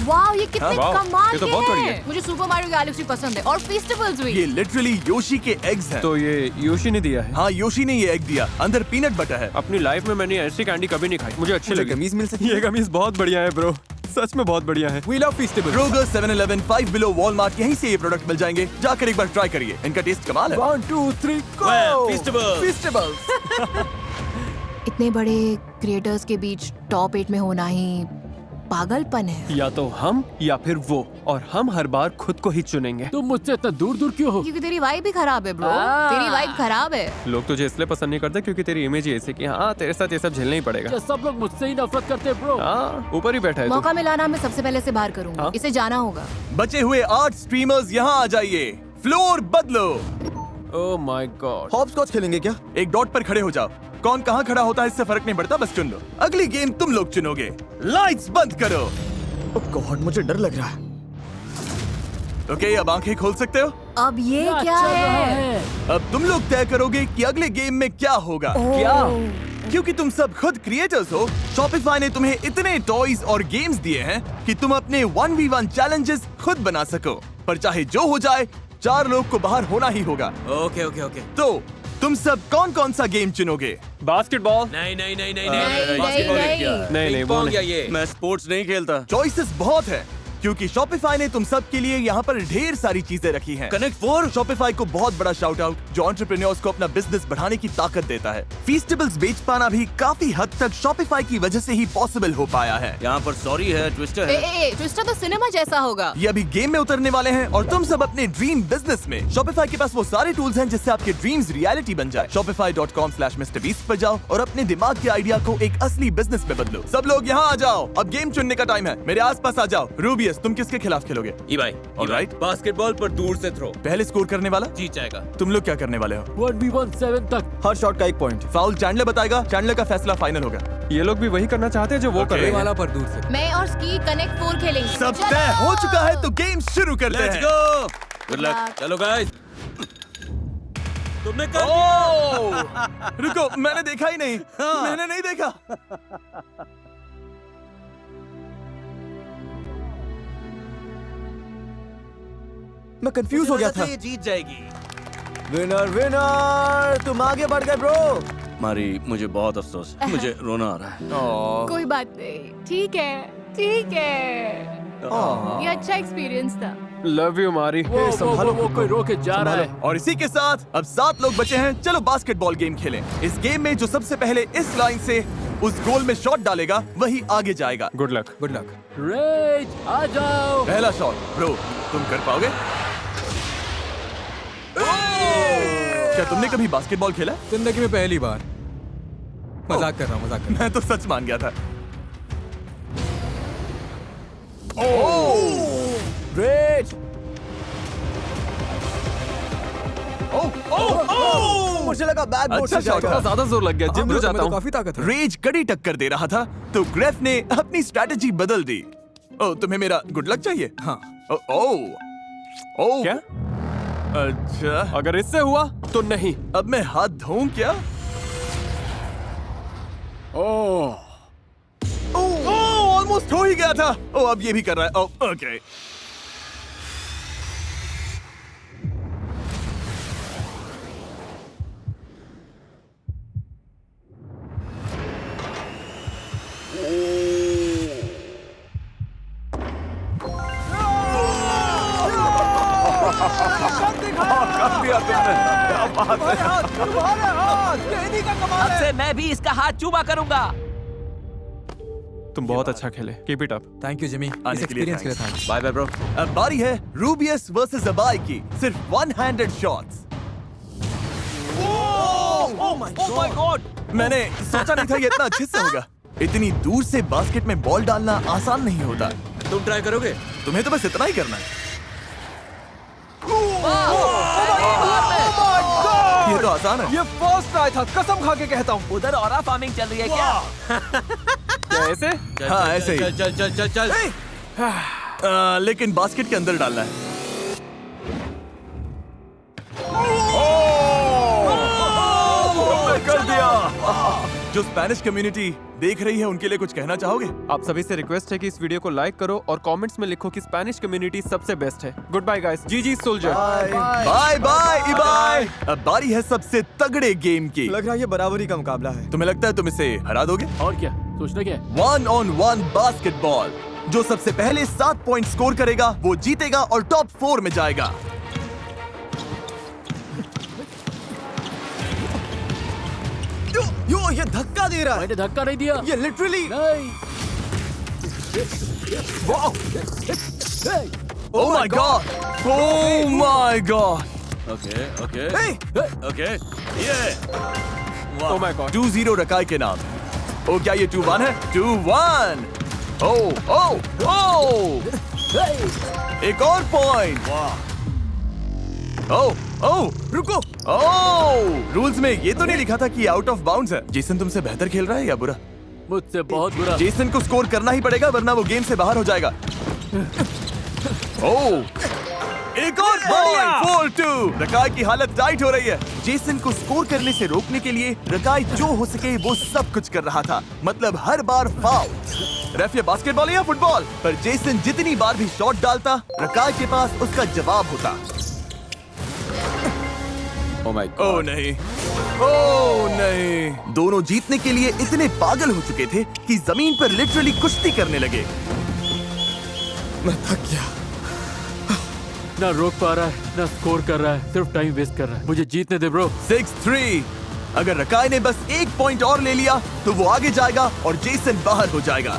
वाह, ये कितने वाह, कमाल ये तो के बहुत बढ़िया हैं। है। मुझे सुपर मारियो गैलेक्सी पसंद है और फेस्टिवल्स भी। ये लिटरली योशी के एग्स हैं। तो ये योशी ने दिया है। हाँ, योशी ने ये एग दिया। अंदर पीनट बटर है। अपनी लाइफ में मैंने ऐसी कैंडी कभी नहीं खाई, मुझे अच्छी लगी। कमीज मिल सकती है? ये कमीज बहुत बढ़िया है ब्रो, सच में बहुत बढ़िया है। We love Feastables। Kroger, 7-Eleven, 5 Below, Walmart, यहीं से ये प्रोडक्ट मिल जाएंगे। जाकर एक बार ट्राई करिए, इनका टेस्ट कमाल है। 1, 2, 3 Well, Feastables। Feastables। इतने बड़े क्रिएटर्स के बीच टॉप 8 में होना ही पागलपन है। या तो हम या फिर वो, और हम हर बार खुद को ही चुनेंगे। तुम मुझसे इतना दूर दूर क्यों हो? क्योंकि तेरी वाइब भी खराब है ब्रो। तेरी वाइब खराब है। लोग तुझे इसलिए पसंद नहीं करते क्योंकि तेरी इमेज ही ऐसी कि हाँ तेरे साथ ये सब झेलना ही पड़ेगा। क्या सब लोग मुझसे ही नफरत करते हैं ब्रो? हाँ, ऊपर ही बैठा है तू। मौका मिला ना, मैं सबसे पहले से बाहर करूंगा। हाँ? इसे जाना होगा। बचे हुए 8 स्ट्रीमर्स यहाँ आ जाइए। फ्लोर बदलो। Oh my God. हॉपस्कॉच खेलेंगे क्या? एक डॉट पर खड़े हो जाओ। कौन कहाँ खड़ा होता है इससे फर्क नहीं पड़ता, बस चुन लो। अगली गेम तुम लोग चुनोगे। लाइट्स बंद करो। गॉड, मुझे डर लग रहा है। ओके, अब आंखें खोल सकते हो। अब ये क्या चल रहा है? अब तुम लोग तय करोगे कि अगले गेम में क्या होगा। क्या? क्योंकि तुम सब खुद क्रिएटर्स हो, शॉपिफाई ने तुम्हें इतने टॉयज और गेम्स दिए हैं कि तुम अपने 1v1 चैलेंजेस खुद बना सको। पर चाहे जो हो जाए, 4 लोग को बाहर होना ही होगा। Okay okay okay. तो तुम सब कौन कौन सा गेम चुनोगे? बास्केटबॉल। नहीं नहीं नहीं नहीं नहीं, बास्केटबॉल नहीं, क्या है? नहीं, पिंग वो पोंग नहीं। या ये? मैं स्पोर्ट्स नहीं खेलता। चॉइसेस बहुत है क्योंकि शॉपिफाई ने तुम सब के लिए यहाँ पर ढेर सारी चीजें रखी हैं। कनेक्ट 4। शॉपिफाई को बहुत बड़ा शाउट आउट जो एंटरप्रेन्योर्स को अपना बिजनेस बढ़ाने की ताकत देता है। फीस्टिबल्स बेच पाना भी काफी हद तक शॉपिफाई की वजह से ही पॉसिबल हो पाया है। यहाँ पर सॉरी है, ट्विस्टर ए, है। ए, ट्विस्टर तो सिनेमा जैसा होगा। ये अभी गेम में उतरने वाले हैं और तुम सब अपने ड्रीम बिजनेस में शॉपिफाई के पास वो सारे टूल्स हैं जिससे आपके ड्रीम्स रियलिटी बन जाए। shopify.com/MrBeast पर जाओ और अपने दिमाग के आइडिया को एक असली बिजनेस में बदलो। सब लोग यहाँ आ जाओ, अब गेम चुनने का टाइम है। मेरे आसपास आ जाओ। रूबियस, रूबियस, तुम किसके खिलाफ खेलोगे? भाई ऑलराइट। बास्केटबॉल पर दूर से थ्रो पहले स्कोर करने वाला जीत जाएगा। तुम लोग क्या करने वाले हो? 1v17 तक। हर शॉट का 1 पॉइंट। फाउल चैंडलर बताएगा, चैंडलर का फैसला फाइनल होगा। ये लोग भी वही करना चाहते हैं जो वो कर रहे हैं। वाला पर दूर से। मैं और स्की कनेक्ट 4 खेलेंगे। सब तय हो चुका है तो गेम शुरू करते लेट्स हैं। गो। Good luck. luck. चलो गाइस। तुमने कर रुको, मैंने देखा ही नहीं। मैंने नहीं देखा। मैं कंफ्यूज हो गया था। ये जीत जाएगी। विनर विनर, तुम आगे बढ़ गए ब्रो। मारी, मुझे बहुत अफसोस है। मुझे रोना आ रहा है। कोई बात नहीं, ठीक है, ठीक है। ये अच्छा एक्सपीरियंस था। लव यू मारी। वो कोई रोके जा रहा है। और इसी के साथ अब 7 लोग बचे हैं। चलो बास्केटबॉल गेम खेलें। इस गेम में जो सबसे पहले इस लाइन से उस गोल में शॉट डालेगा वही आगे जाएगा। Good luck. Good luck. रेज आ जाओ। पहला शॉट ब्रो, तुम कर पाओगे? क्या तुमने कभी बास्केटबॉल खेला? जिंदगी में पहली बार। मजाक कर रहा हूँ, मजाक कर रहा मैं तो सच मान गया था। ग्रेट। मुझे लगा बैकबोर्ड अच्छा से जाएगा। शॉट। ज्यादा जोर लग गया। हूँ। जिम में हाँ, जाता तुम्हें तो हूँ। काफी ताकत है। रेज कड़ी टक्कर दे रहा था तो ग्रेफ ने अपनी स्ट्रैटेजी बदल दी। ओ, तुम्हें मेरा गुड लक चाहिए? हाँ। ओ क्या? अच्छा, अगर इससे हुआ तो नहीं। अब मैं हाथ धोऊं क्या? ऑलमोस्ट हो ही गया था। ओ, अब ये भी कर रहा है। ओ, ओके। कर दिया तुमने। क्या बात है। अब से मैं भी इसका हाथ चूमा करूंगा। तुम बहुत अच्छा खेले। Keep it up. Thank you Jimmy, इस आने के लिए एक्सपीरियंस के लिए thanks. Thanks. Bye bye bro. अब बारी है रूबियस वर्सेस अबाई की। सिर्फ 1-handed shots. Oh my God. मैंने सोचा नहीं था ये इतना अच्छे से होगा। इतनी दूर से बास्केट में बॉल डालना आसान नहीं होता। तुम ट्राई करोगे? तुम्हें तो बस इतना ही करना है। ये तो आसान है। ये फर्स्ट ट्राई था, कसम खा के कहता हूँ। उधर ऑरा फार्मिंग चल रही है क्या? क्या ऐसे? हाँ, ऐसे ही। चल चल चल चल। लेकिन बास्केट के अंदर डालना है। कर दिया। जो स्पेनिश कम्युनिटी देख रही है उनके लिए कुछ कहना चाहोगे? आप सभी से रिक्वेस्ट है कि इस वीडियो को लाइक करो और कमेंट्स में लिखो कि स्पेनिश कम्युनिटी सबसे बेस्ट है। Goodbye guys. जी सोल्जर। Bye bye Ibai. अब बारी है सबसे तगड़े गेम की। लग रहा है ये बराबरी का मुकाबला है। तुम्हें लगता है तुम इसे हरा दोगे? और क्या सोचना क्या है? 1-on-1 basketball. जो सबसे पहले 7 पॉइंट स्कोर करेगा वो जीतेगा और टॉप 4 में जाएगा। यो, ये धक्का दे रहा है। मैंने धक्का नहीं दिया। ये लिटरली। नहीं। Oh my god! Oh my god! Okay okay Hey! Okay. ये ओह माय गॉड। 2-0 रकाई के नाम। ओ क्या ये 2-1 है? 2-1! Oh! एक और पॉइंट। रुको। रूल्स में ये तो नहीं लिखा था कि आउट ऑफ बाउंड्स है। जेसन तुमसे बेहतर खेल रहा है या बुरा? मुझसे बहुत बुरा। जेसन को स्कोर करना ही पड़ेगा वरना वो गेम से बाहर हो जाएगा। एक और पॉइंट। 4-2। रकाई की हालत टाइट हो रही है। जेसन को स्कोर करने से रोकने के लिए रकाई जो हो सके वो सब कुछ कर रहा था। मतलब हर बार फाउल। रेफ ये बास्केटबॉल है या फुटबॉल? पर जेसन जितनी बार भी शॉट डालता रकाई के पास उसका जवाब होता। Oh my oh God. नहीं, ओह नहीं। दोनों जीतने के लिए इतने पागल हो चुके थे कि जमीन पर लिटरली कुश्ती करने लगे। मैं थक गया। ना रोक पा रहा है ना स्कोर कर रहा है, सिर्फ टाइम वेस्ट कर रहा है। मुझे जीतने दे ब्रो। 6-3। अगर रकाई ने बस 1 पॉइंट और ले लिया तो वो आगे जाएगा और जेसन बाहर हो जाएगा।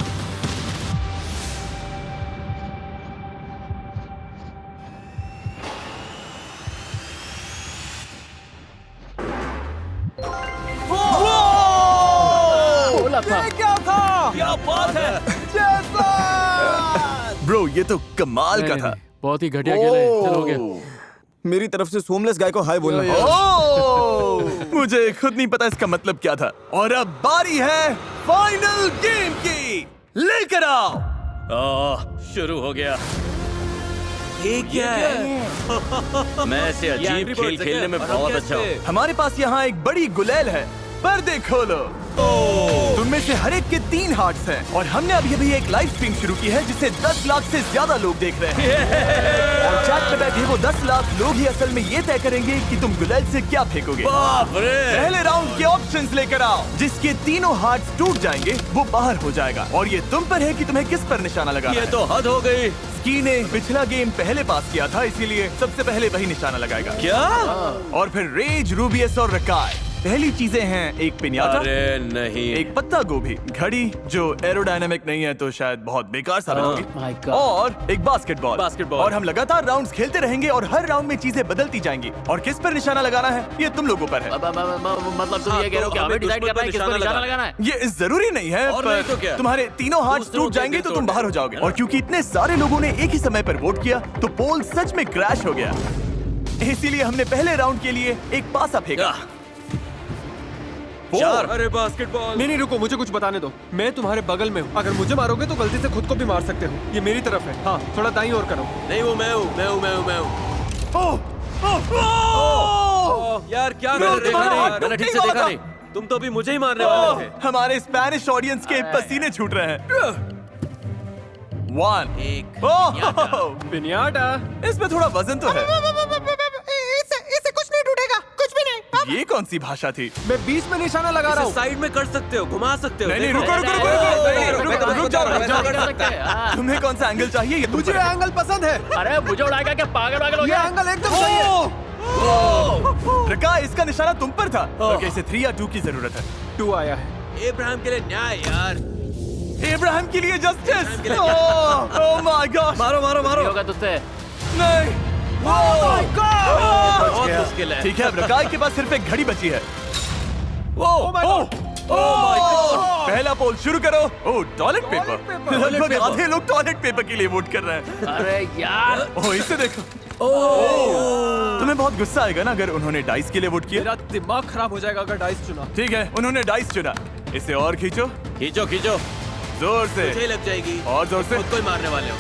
बोला था। क्या था? क्या बात है? ब्रो ये तो कमाल का था। बहुत ही घटिया खेल है। चल हो गया। मेरी तरफ से सोमलेस गाय को हाय बोलना। ओह, मुझे खुद नहीं पता इसका मतलब क्या था। और अब बारी है फाइनल गेम की, लेकर आओ। शुरू हो गया। ये क्या है? मैं ऐसे अजीब खेल खेलने में बहुत अच्छा हूँ। हमारे पास यहाँ एक बड़ी गुलेल है, पर्दे खोलो। तुम में से हर एक के 3 हार्ट्स हैं और हमने अभी एक लाइव स्ट्रीम शुरू की है जिसे 10 लाख से ज्यादा लोग देख रहे हैं। और चैट में बैठे वो 10 लाख लोग ही असल में ये तय करेंगे कि तुम गुलेल से क्या फेंकोगे। बाप रे! पहले राउंड के ऑप्शंस लेकर आओ। जिसके तीनों हार्ट्स टूट जाएंगे वो बाहर हो जाएगा और ये तुम पर है कि तुम्हें किस पर निशाना लगाना ये है। तो हद हो गई। स्की ने पिछला गेम पहले पास किया था, इसीलिए सबसे पहले वही निशाना लगाएगा। क्या? और फिर रेज, रूबियस और रकाय। पहली चीजें हैं एक पिन्याता, अरे नहीं। एक पत्ता गोभी, घड़ी जो एरोडायनामिक नहीं है तो शायद बहुत बेकार साबित my होगी, God. और एक बास्केटबॉल। बास्केटबॉल। और हम लगातार राउंड्स खेलते रहेंगे और हर राउंड में चीजें बदलती जाएंगी। और किस पर निशाना लगाना है ये तुम लोगों पर है। मतलब तुम ये कह रहे हो कि हमें डिसाइड करना है किस पर निशाना लगाना है? ये जरूरी नहीं है, और पर नहीं तो क्या? तुम्हारे तीनों हाथ दूसरों टूट के जाएंगे दिल तो तुम तोड़ बाहर हो देंगे, जाओगे। है ना? और क्योंकि इतने सारे लोगों ने एक ही समय पर वोट किया तो पोल सच में क्रैश हो गया। इसीलिए हमने पहले राउंड के लिए एक पासा फेंका। 4। अरे बास्केटबॉल। नहीं रुको, मुझे कुछ बताने दो। मैं तुम्हारे बगल में हूँ, अगर मुझे मारोगे तो गलती से खुद को भी मार सकते हो। ये मेरी तरफ है। हाँ, थोड़ा दाईं ओर करो। नहीं वो मैं हूँ। यार क्या ब्रो, तुम्हारा हाथ मैंने ठीक से टूटने देखा वाला नहीं। तुम तो अभी मुझे ही मारने वाले थे। हमारे स्पेनिश ऑडियंस के पसीने छूट रहे हैं। 1 एक पिन्याटा। इसमें थोड़ा वजन तो है। इससे कुछ नहीं टूटेगा, कुछ भी नहीं। ये कौन सी भाषा थी? मैं बीच में निशाना लगा रहा हूँ। साइड में कर सकते हो, घुमा सकते हो। नहीं, देखो। रुक जाओ। तुम्हें कौन सा एंगल चाहिए? ये मुझे एंगल पसंद है। अरे मुझे उड़ाएगा क्या? पागल हो ये गया? एंगल एकदम सही है। रका, इसका निशाना तुम पर था। ओके, इसे 3 या 2 की जरूरत है। 2 आया है। इब्राहिम के लिए न्याय यार। इब्राहिम के लिए जस्टिस। Oh my God. मारो। होगा तुझसे? नहीं। बहुत मुश्किल है। ठीक है, अब रकाई के पास सिर्फ एक घड़ी बची है। पहला पोल शुरू करो। ओह, टॉयलेट पेपर। लगभग आधे लोग टॉयलेट पेपर के लिए वोट कर रहे हैं। अरे यार। ओह, इसे देखो। तुम्हें बहुत गुस्सा आएगा ना अगर उन्होंने डाइस के लिए वोट किया। मेरा दिमाग खराब हो जाएगा अगर डाइस चुना। ठीक है, उन्होंने डाइस चुना। इसे और खींचो, खींचो। जोर से। मुझे लग जाएगी। और जोर से। खुद को ही मारने वाले हो।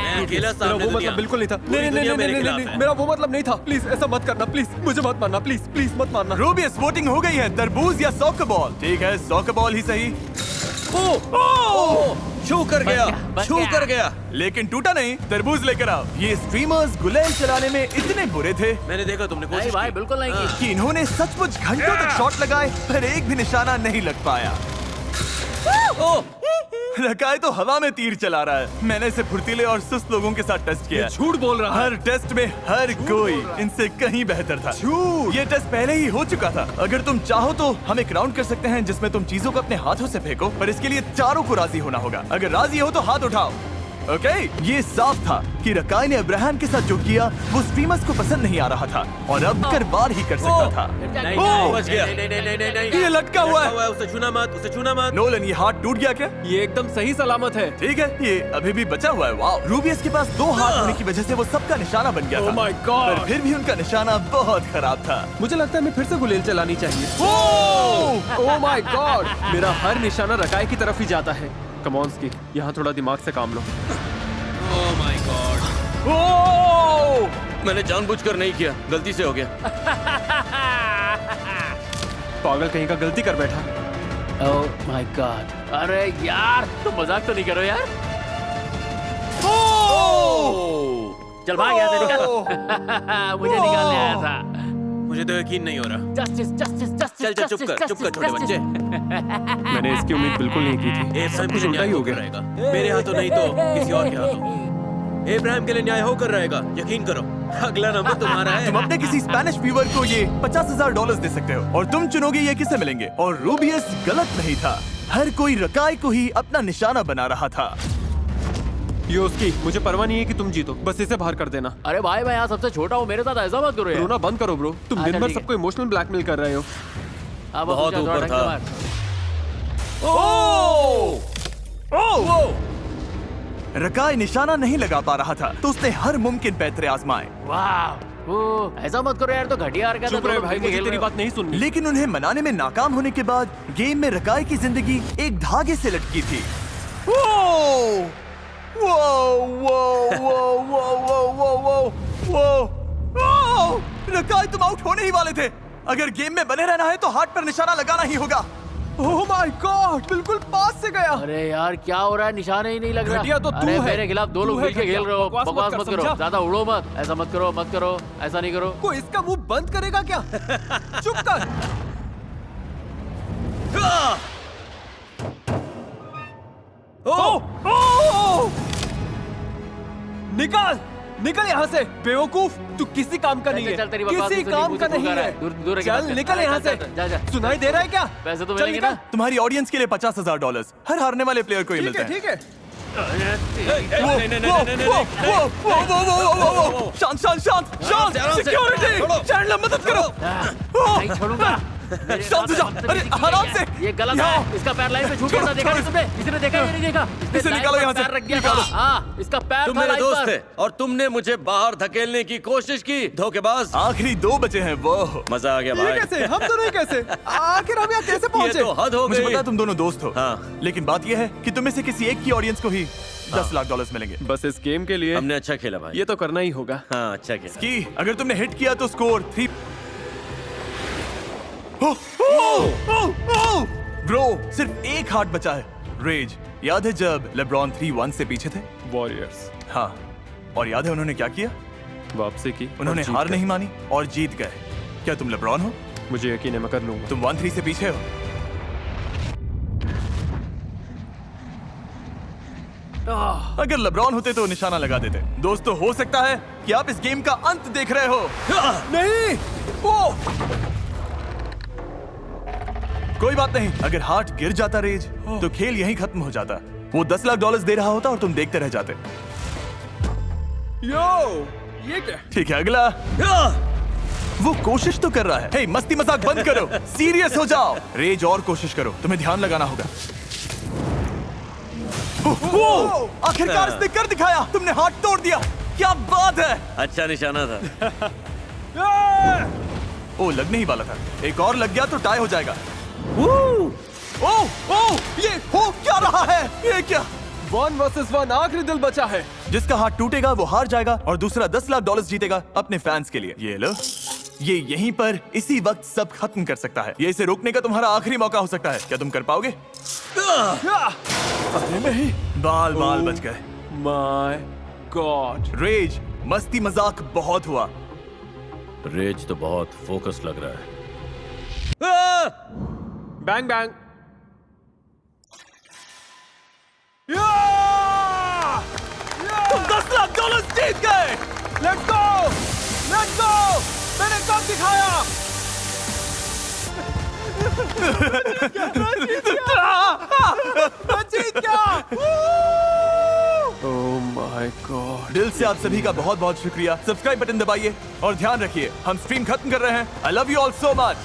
मैं अकेला मेरा सामने वो दुनिया। मतलब बिल्कुल नहीं था। पूरी दुनिया मेरे खिलाफ है। मेरा वो मतलब नहीं था। प्लीज ऐसा मत करना, प्लीज मुझे मत मारना, प्लीज मत मारना। रूबियस, वोटिंग हो गई है। तरबूज या सॉकर बॉल? ठीक है, सॉकर बॉल ही सही। छू कर गया। लेकिन टूटा नहीं। तरबूज लेकर आओ। ये स्ट्रीमर्स गुलेल चलाने में इतने बुरे थे मैंने देखा तुमने नहीं कोशिश भाई, की। बिल्कुल नहीं की। कि इन्होंने सचमुच घंटों तक शॉट लगाए पर एक भी निशाना नहीं लग पाया। रकाय तो हवा में तीर चला रहा है। मैंने इसे फुर्तीले और सुस्त लोगों के साथ टेस्ट किया है। झूठ बोल रहा है। हर टेस्ट में हर कोई इनसे कहीं बेहतर था। ये टेस्ट पहले ही हो चुका था। अगर तुम चाहो तो हम एक राउंड कर सकते हैं जिसमें तुम चीजों को अपने हाथों से फेंको, पर इसके लिए चारों को राजी होना होगा। अगर राजी हो तो हाथ उठाओ। ओके, ये साफ था कि रकाय ने अब्राहम के साथ जो किया वो स्ट्रीमर्स को पसंद नहीं आ रहा था और अब कर बार ही कर सकता था। नहीं, बच गया। नहीं। ये लटका हुआ है। उसे छूना मत। नोलन, ये हाथ टूट गया क्या? ये एकदम सही सलामत है। ठीक है, ये अभी भी बचा हुआ है। वाह, रूबियस के पास 2 हाथ होने की वजह से वो सबका निशाना बन गया था। Oh my God! पर फिर भी उनका निशाना बहुत खराब था। मुझे लगता है मैं फिर से गुलेल चलानी चाहिए। ओह माय गॉड, मेरा हर निशाना रकाय की तरफ ही जाता है। कम ऑन स्की, यहाँ थोड़ा दिमाग से काम लो। Oh my God. मैंने जानबूझकर नहीं किया, गलती से हो गया। पागल कहीं का, गलती कर बैठा। Oh my God. अरे यार, तुम मजाक तो नहीं करो यार। चल भाग यहाँ से, निकल। मुझे निकालने आया था। मुझे तो यकीन नहीं हो रहा। जस्टिस। चल चुप कर छोटे बच्चे। मैंने इसकी उम्मीद बिल्कुल नहीं की थी। सब कुछ उल्टा ही हो गया। रहेगा। मेरे हाथों नहीं तो किसी और के हाथों। इब्राहिम के लिए न्याय होकर रहेगा, यकीन करो। अगला नंबर तुम्हारा है। तुम अपने किसी स्पेनिश व्यूअर को ये $50,000 दे सकते हो और तुम चुनोगे ये किसे मिलेंगे। और रूबियस गलत नहीं था। हर कोई रकाय को ही अपना निशाना बना रहा था। योस्की, मुझे परवाह नहीं है कि तुम जीतो, बस इसे बाहर कर देना। अरे भाई, मैं यहाँ सबसे छोटा हूँ, मेरे साथ ऐसा मत करो यार। रोना बंद करो ब्रो, तुम दिन भर सबको इमोशनल ब्लैकमेल कर रहे हो। अब बहुत ऊपर था। रकाय निशाना नहीं लगा पा रहा था तो उसने हर मुमकिन पैतरे आजमाए, वाह ओ, ऐसा मत करो यार, तो घटिया हरकत है। चुप रहे भाई, मुझे तेरी बात नहीं सुननी। लेकिन उन्हें मनाने में नाकाम होने के बाद गेम में रकाय की जिंदगी एक धागे से लटकी थी। वो वो वो वो वो वो वो वो रकाय, तुम आउट होने ही वाले थे। अगर गेम में बने रहना है तो हार्ट पर निशाना लगाना ही होगा। ओह माय गॉड, बिल्कुल पास से गया। अरे यार क्या हो रहा है, निशाना ही नहीं लग रहा। घटिया तो तू अरे है। मेरे खिलाफ दो लोग तू है मिलके खेल रहे हो। घटिया, बकवास मत करो, समझा? ज्यादा उड़ो मत। ऐसा मत करो, मत करो, ऐसा नहीं करो। कोई इसका मुंह बंद करेगा क्या? चुप कर। निकाल निकल यहाँ से बेवकूफ, तू किसी काम का नहीं है, चल, तेरी बकवास किसी नहीं सुनी, काम मुझे का तू नहीं कह रहा है। है। दूर रह के बात चल कर। निकल अरे, यहाँ चल, से। जा, जा। सुनाई दे रहा है क्या? पैसे तो चल मिलेंगे ना। निकल। तुम्हारी ऑडियंस के लिए $50,000 हर हारने वाले प्लेयर को ही मिलता है। ठीक है। शांत शांत शांत शांत, आराम से, सिक्योरिटी, छोड़ो। चैंडलर मदद करो। नहीं छोड़ूंगा। मेरे शांत हो साथ जाओ। बदतमीजी अरे, की है आराम क्या? से। ये गलत यहाँ। है। इसका पैर लाइन पे छूट गया था, देखा नहीं तुमने? किसी ने देखा या नहीं देखा? इसने इसे लाइन निकालो पर यहाँ से, पैर रख दिया था। निकालो। हाँ, इसका पैर तुम था मेरे लाइन दोस्त पर। थे और तुमने मुझे बाहर धकेलने की कोशिश की, धोखेबाज। आखिरी 2 बचे हैं वो। मजा आ गया ये भाई। कैसे? हम दोनों ही कैसे? आखिर हम यहाँ कैसे ये पहुंचे? तो हद हो मुझे गई। पता है तुम दोनों दोस्त हो, हाँ। लेकिन बात यह है कि तुम में से किसी एक की ऑडियंस को ही $10 मिलेंगे। बस इस गेम के लिए हमने अच्छा खेला भाई। ये तो करना ही होगा। हाँ अच्छा खेला। कि अगर तुमने हिट किया तो स्कोर 3। ब्रो, सिर्फ एक हार्ट बचा है। रेज, याद है जब लेब्रॉन 3-1 से पीछे थे? वॉरियर्स हाँ, और याद है उन्होंने क्या किया? वापसी की। उन्होंने और जीत हार गए। नहीं मानी और जीत गए। क्या तुम लेब्रॉन हो? मुझे यकीन है, मैं कर लूंगा। तुम 1-3 से पीछे हो। अगर लेब्रॉन होते तो निशाना लगा देते। दोस्तों, हो सकता है कि आप इस गेम का अंत देख रहे हो। नहीं, वो कोई बात नहीं। अगर हार्ट गिर जाता रेज, तो खेल यहीं खत्म हो जाता। वो $10 लाख दे रहा होता और तुम देखते रह जाते। यो, ये क्या? ठीक है, अगला। वो कोशिश तो कर रहा है। हे, मस्ती मजाक बंद करो, सीरियस हो जाओ। रेज, और कोशिश करो, तुम्हें ध्यान लगाना होगा। वो आखिरकार इसने कर दिखाया। तुमने हाथ तोड़ दिया, क्या बात है। अच्छा निशाना था। ओ, लगने ही वाला था। एक और लग गया तो टाई हो जाएगा। ओ, ये हो क्या रहा है? ये क्या? 1 वर्सेस 1, आखिरी दिल बचा है। जिसका हाथ टूटेगा वो हार जाएगा और दूसरा $10 लाख जीतेगा अपने फैंस के लिए। ये लो, ये यहीं पर इसी वक्त सब खत्म कर सकता है। ये इसे रोकने का तुम्हारा आखिरी मौका हो सकता है। क्या तुम कर पाओगे? अरे नहीं, बाल बच गए। My God. रेज, मस्ती मजाक बहुत हुआ। रेज तो बहुत फोकस लग रहा है। Bang bang. तुम $10 लाख जीत गए। Let's go, let's go. मैंने कब दिखाया? मैं जीत गया। Oh my God. दिल से आप सभी का बहुत बहुत शुक्रिया। सब्सक्राइब बटन दबाइए और ध्यान रखिए, हम स्ट्रीम खत्म कर रहे हैं। I love you all so much.